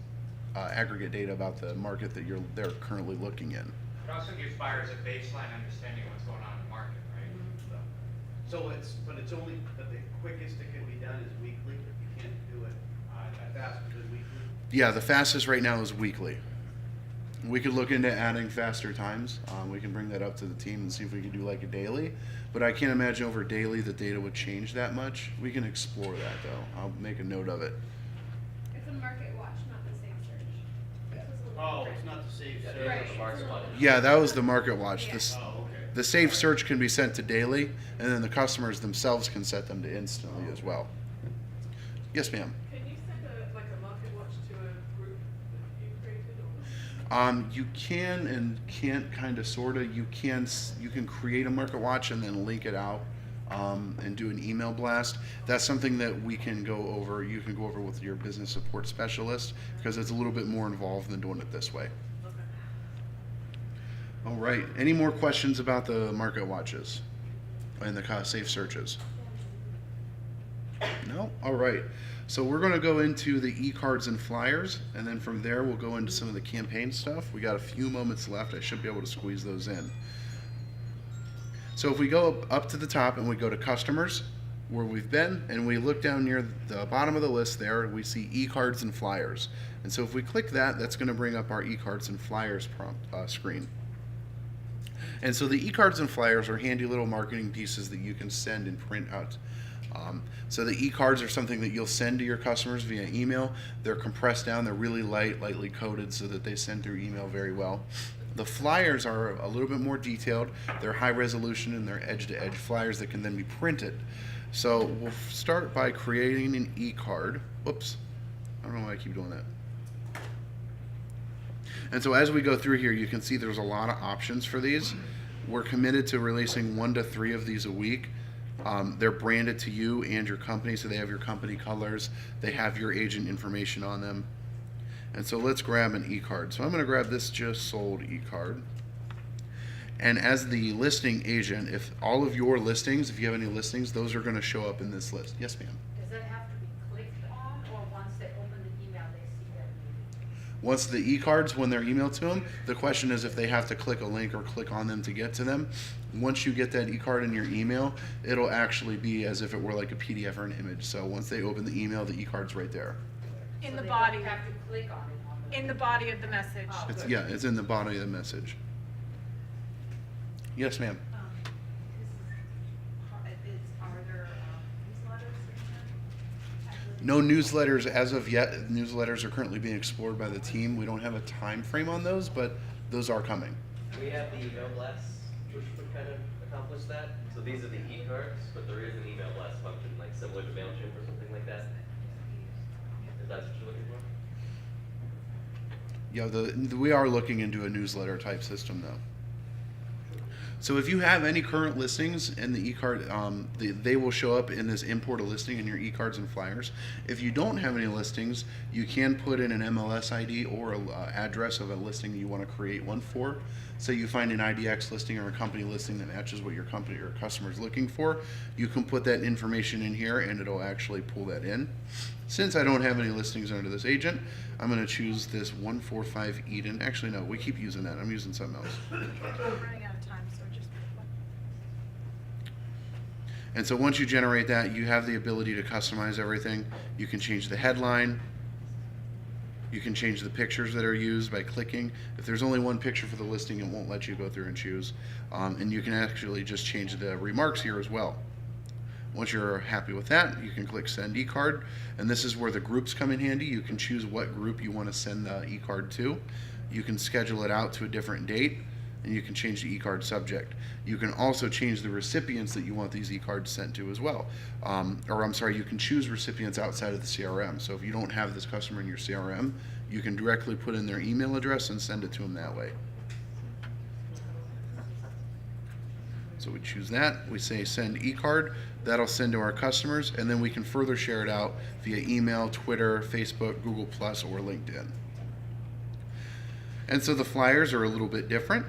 aggregate data about the market that they're currently looking in. It also gives buyers a baseline understanding of what's going on in the market, right? So it's only, but the quickest it can be done is weekly. You can't do it faster than weekly. Yeah, the fastest right now is weekly. We could look into adding faster times. We can bring that up to the team and see if we can do like a daily. But I can't imagine over daily the data would change that much. We can explore that though. I'll make a note of it. It's a market watch, not the same search. Oh, it's not the same search. Right. Yeah, that was the market watch. Yeah. Oh, okay. The safe search can be sent to daily, and then the customers themselves can set them to instantly as well. Yes, ma'am. Can you send a market watch to a group that you created or? You can and can't, kind of, sort of. You can create a market watch and then link it out and do an email blast. That's something that we can go over. You can go over with your business support specialist because it's a little bit more involved than doing it this way. All right. Any more questions about the market watches and the safe searches? No? All right. So we're going to go into the e-cards and flyers, and then from there we'll go into some of the campaign stuff. We got a few moments left. I should be able to squeeze those in. So if we go up to the top and we go to customers, where we've been, and we look down near the bottom of the list there, we see e-cards and flyers. And so if we click that, that's going to bring up our e-cards and flyers screen. And so the e-cards and flyers are handy little marketing pieces that you can send and print out. So the e-cards are something that you'll send to your customers via email. They're compressed down, they're really light, lightly coded so that they send through email very well. The flyers are a little bit more detailed. They're high resolution and they're edge-to-edge flyers that can then be printed. So we'll start by creating an e-card. Whoops, I don't know why I keep doing that. And so as we go through here, you can see there's a lot of options for these. We're committed to releasing 1 to 3 of these a week. They're branded to you and your company, so they have your company colors. They have your agent information on them. And so let's grab an e-card. So I'm going to grab this just sold e-card. And as the listing agent, if all of your listings, if you have any listings, those are going to show up in this list. Yes, ma'am. Does that have to be clicked on, or once they open the email, they see that? Once the e-cards, when they're emailed to them, the question is if they have to click a link or click on them to get to them. Once you get that e-card in your email, it'll actually be as if it were like a PDF or an image. So once they open the email, the e-card's right there. In So the they body, don't have to click on it on the. in the body of the message. Oh, It's, good. yeah, it's in the body of the message. Yes, ma'am. Are there newsletters in No newsletters as of yet. Newsletters are currently being explored by the team. We don't have a time frame on those, but those are coming. We have the email blasts, which would kind of accomplish that. So these are the e-cards, but there is an email blast function, like similar to MailChimp or something like that. If that's what you're looking for. Yeah, we are looking into a newsletter type system though. So if you have any current listings in the e-card, they will show up in this import a listing in your e-cards and flyers. If you don't have any listings, you can put in an MLS ID or an address of a listing you want to create one for. So you find an IDX listing or a company listing that matches what your company or customer is looking for. You can put that information in here and it'll actually pull that in. Since I don't have any listings under this agent, I'm going to choose this 145 Eden. Actually, no, we keep using that. I'm using something else. We're running out of time, so just. And so once you generate that, you have the ability to customize everything. You can change the headline. You can change the pictures that are used by clicking. If there's only one picture for the listing, it won't let you go through and choose. And you can actually just change the remarks here as well. Once you're happy with that, you can click Send eCard. And this is where the groups come in handy. You can choose what group you want to send the eCard to. You can schedule it out to a different date, and you can change the eCard subject. You can also change the recipients that you want these eCards sent to as well. You can choose recipients outside of the CRM. So if you don't have this customer in your CRM, you can directly put in their email address and send it to them that way. So we choose that, we say send eCard, that'll send to our customers, and then we can further share it out via email, Twitter, Facebook, Google+, or LinkedIn. And so the flyers are a little bit different.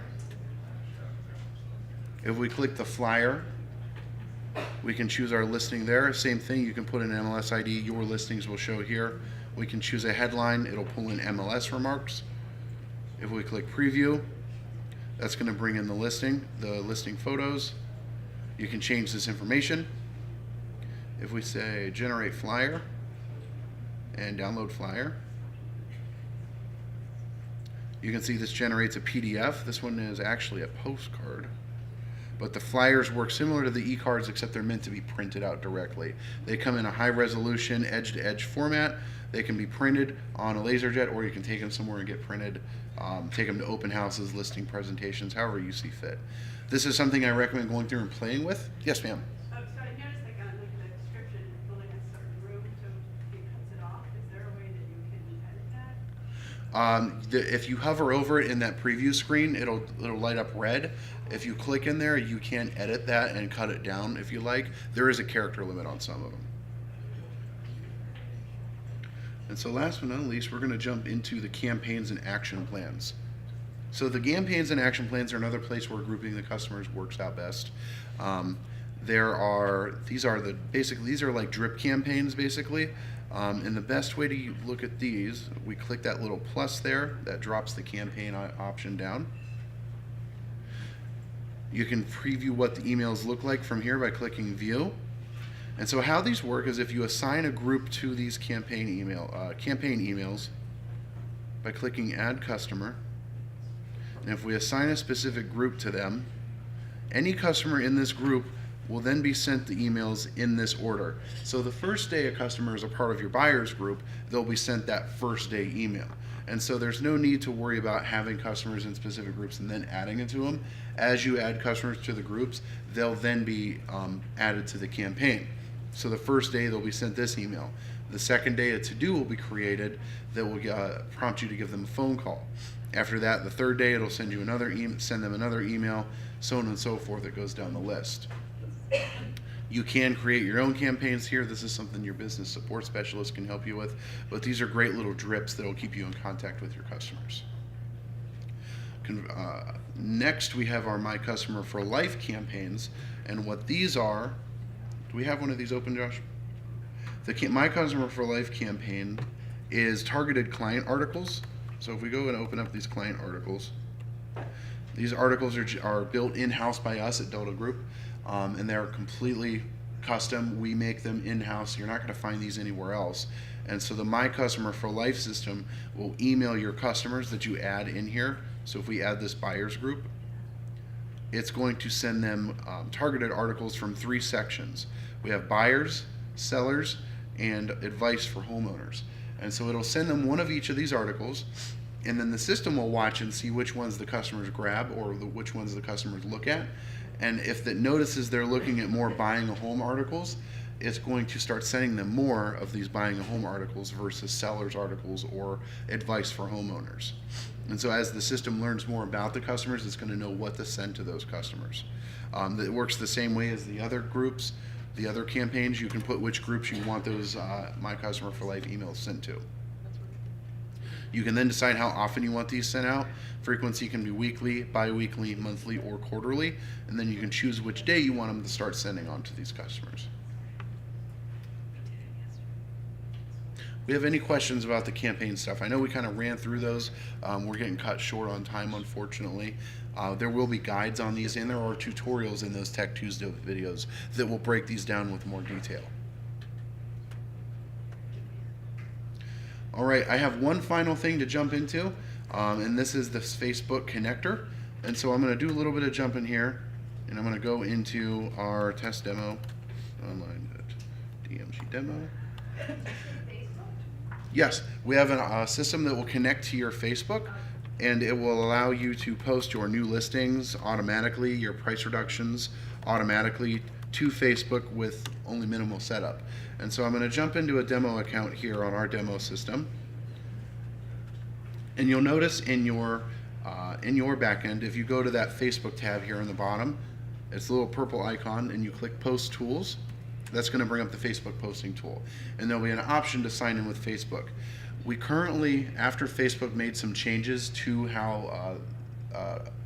If we click the flyer, we can choose our listing there. Same thing, you can put in MLS ID, your listings will show here. We can choose a headline, it'll pull in MLS remarks. If we click preview, that's going to bring in the listing photos. You can change this information. If we say generate flyer and download flyer, you can see this generates a PDF. This one is actually a postcard. But the flyers work similar to the e-cards, except they're meant to be printed out directly. They come in a high resolution edge-to-edge format. They can be printed on a LaserJet, or you can take them somewhere and get printed. Take them to open houses, listing presentations, however you see fit. This is something I recommend going through and playing with. Yes, ma'am. So I noticed like on like the description, building a certain room, so it cuts it off. Is there a way that you can edit that? If you hover over it in that preview screen, it'll light up red. If you click in there, you can edit that and cut it down if you like. There is a character limit on some of them. And so last but not least, we're going to jump into the campaigns and action plans. So the campaigns and action plans are another place where grouping the customers works out best. These are like drip campaigns basically. And the best way to look at these, we click that little plus there, that drops the campaign option down. You can preview what the emails look like from here by clicking view. And so how these work is if you assign a group to these campaign emails by clicking add customer, and if we assign a specific group to them, any customer in this group will then be sent the emails in this order. So the first day a customer is a part of your buyers group, they'll be sent that first day email. And so there's no need to worry about having customers in specific groups and then adding it to them. As you add customers to the groups, they'll then be added to the campaign. So the first day they'll be sent this email. The second day a to-do will be created that will prompt you to give them a phone call. After that, the third day it'll send you send them another email, so on and so forth. It goes down the list. You can create your own campaigns here. This is something your business support specialist can help you with, but these are great little drips that will keep you in contact with your customers. Next, we have our My Customer for Life campaigns, and what these are, do we have one of these open, Josh? The My Customer for Life campaign is targeted client articles. So if we go and open up these client articles, these articles are built in-house by us at Delta Group. And they're completely custom. We make them in-house. You're not going to find these anywhere else. And so the My Customer for Life system will email your customers that you add in here. So if we add this buyers group, it's going to send them targeted articles from 3 sections. We have buyers, sellers, and advice for homeowners. And so it'll send them one of each of these articles, and then the system will watch and see which ones the customers grab or which ones the customers look at. And if it notices they're looking at more buying a home articles, it's going to start sending them more of these buying a home articles versus sellers articles or advice for homeowners. And so as the system learns more about the customers, it's going to know what to send to those customers. It works the same way as the other groups, the other campaigns. You can put which groups you want those My Customer for Life emails sent to. You can then decide how often you want these sent out. Frequency can be weekly, bi-weekly, monthly, or quarterly, and then you can choose which day you want them to start sending on to these customers. We have any questions about the campaign stuff? I know we kind of ran through those. We're getting cut short on time, unfortunately. There will be guides on these, and there are tutorials in those Tech Tuesday videos that will break these down with more detail. All right, I have one final thing to jump into, and this is this Facebook connector. And so I'm going to do a little bit of jumping here, and I'm going to go into our test demo, online DMG demo. Yes, we have a system that will connect to your Facebook, and it will allow you to post your new listings automatically, your price reductions automatically to Facebook with only minimal setup. And so I'm going to jump into a demo account here on our demo system. And you'll notice in your backend, if you go to that Facebook tab here on the bottom, it's a little purple icon, and you click Post Tools. That's going to bring up the Facebook posting tool. And there'll be an option to sign in with Facebook. We currently, after Facebook made some changes to how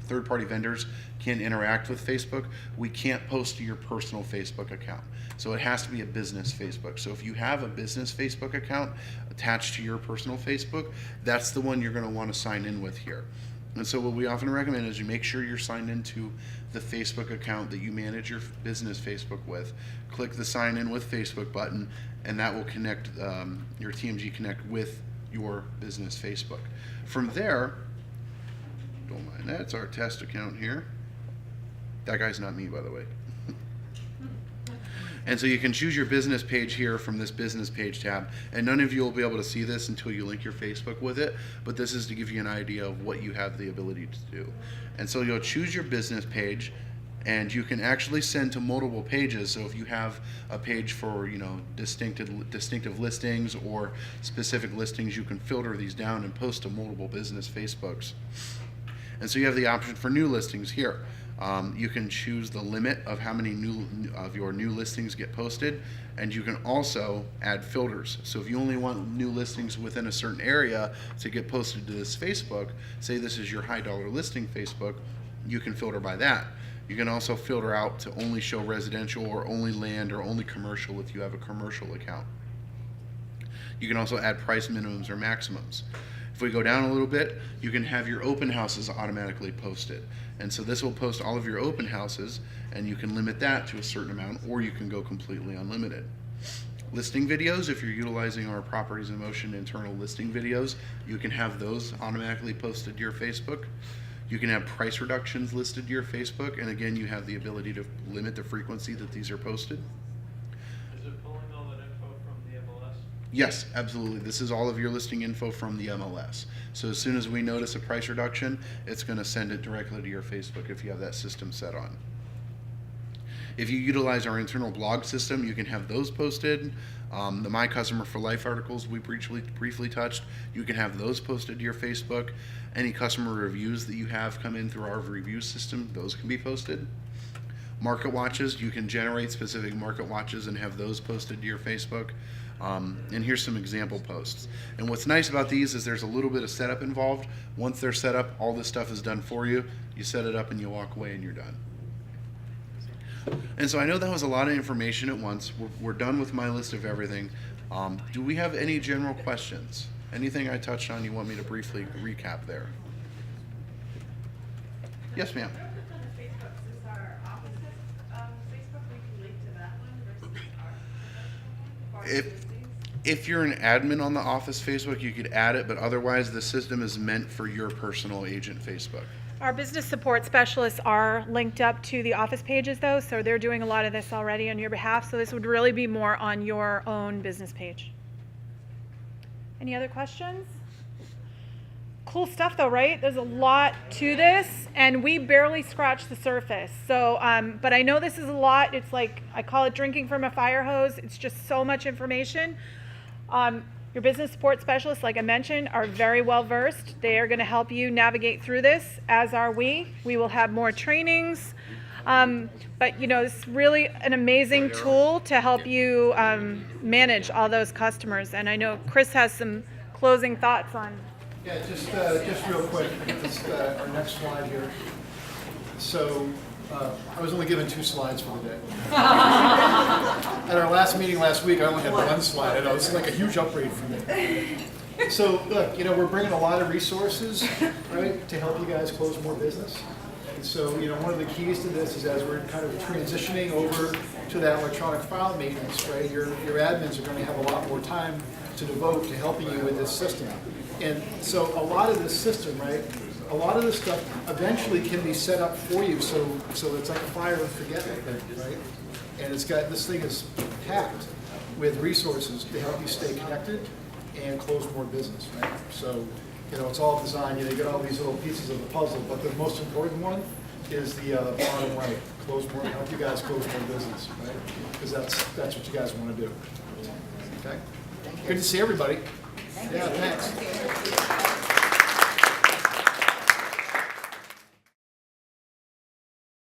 third-party vendors can interact with Facebook, we can't post to your personal Facebook account. So it has to be a business Facebook. So if you have a business Facebook account attached to your personal Facebook, that's the one you're going to want to sign in with here. And so what we often recommend is you make sure you're signed into the Facebook account that you manage your business Facebook with. Click the sign in with Facebook button, and that will connect your TMG Connect with your business Facebook. From there, don't mind that, it's our test account here. That guy's not me, by the way. And so you can choose your business page here from this business page tab, and none of you will be able to see this until you link your Facebook with it, but this is to give you an idea of what you have the ability to do. And so you'll choose your business page, and you can actually send to multiple pages. So if you have a page for, you know, distinctive listings or specific listings, you can filter these down and post to multiple business Facebooks. And so you have the option for new listings here. You can choose the limit of how many of your new listings get posted, and you can also add filters. So if you only want new listings within a certain area to get posted to this Facebook, say this is your high dollar listing Facebook, you can filter by that. You can also filter out to only show residential or only land or only commercial if you have a commercial account. You can also add price minimums or maximums. If we go down a little bit, you can have your open houses automatically posted. And so this will post all of your open houses, and you can limit that to a certain amount, or you can go completely unlimited. Listing videos, if you're utilizing our Properties in Motion internal listing videos, you can have those automatically posted to your Facebook. You can have price reductions listed to your Facebook, and again, you have the ability to limit the frequency that these are posted. Is it pulling all that info from the MLS? Yes, absolutely. This is all of your listing info from the MLS. So as soon as we notice a price reduction, it's going to send it directly to your Facebook if you have that system set on. If you utilize our internal blog system, you can have those posted. The My Customer for Life articles we briefly touched, you can have those posted to your Facebook. Any customer reviews that you have come in through our review system, those can be posted. Market watches, you can generate specific market watches and have those posted to your Facebook. And here's some example posts. And what's nice about these is there's a little bit of setup involved. Once they're set up, all this stuff is done for you. You set it up and you walk away and you're done. And so I know that was a lot of information at once. We're done with my list of everything. Do we have any general questions? Anything I touched on you want me to briefly recap there? Yes, ma'am. Facebook, is our office's Facebook, we can link to that one versus our professional one? If you're an admin on the office Facebook, you could add it, but otherwise the system is meant for your personal agent Facebook. Our business support specialists are linked up to the office pages though, so they're doing a lot of this already on your behalf, so this would really be more on your own business page. Any other questions? Cool stuff though, right? There's a lot to this, and we barely scratched the surface. So, but I know this is a lot. It's like, I call it drinking from a fire hose. It's just so much information. Your business support specialists, like I mentioned, are very well versed. They are going to help you navigate through this, as are we. We will have more trainings. But you know, it's really an amazing tool to help you manage all those customers. And I know Chris has some closing thoughts on. Yeah, just real quick, this, our next slide here. So I was only given 2 slides for the day. At our last meeting last week, I only had 1 slide. I know it's like a huge upgrade for me. So look, you know, we're bringing a lot of resources, right, to help you guys close more business. And so, you know, one of the keys to this is as we're kind of transitioning over to that electronic file maintenance, right, your admins are going to have a lot more time to devote to helping you with this system. And so a lot of this system, right, a lot of this stuff eventually can be set up for you, so it's like a fire and forget it, right? And it's got, this thing is packed with resources to help you stay connected and close more business, right? So, you know, it's all designed, you know, you get all these little pieces of the puzzle, but the most important one is the bottom right, close more, help you guys close more business, right? Because that's what you guys want to do. Okay? Good to see everybody. Yeah, thanks.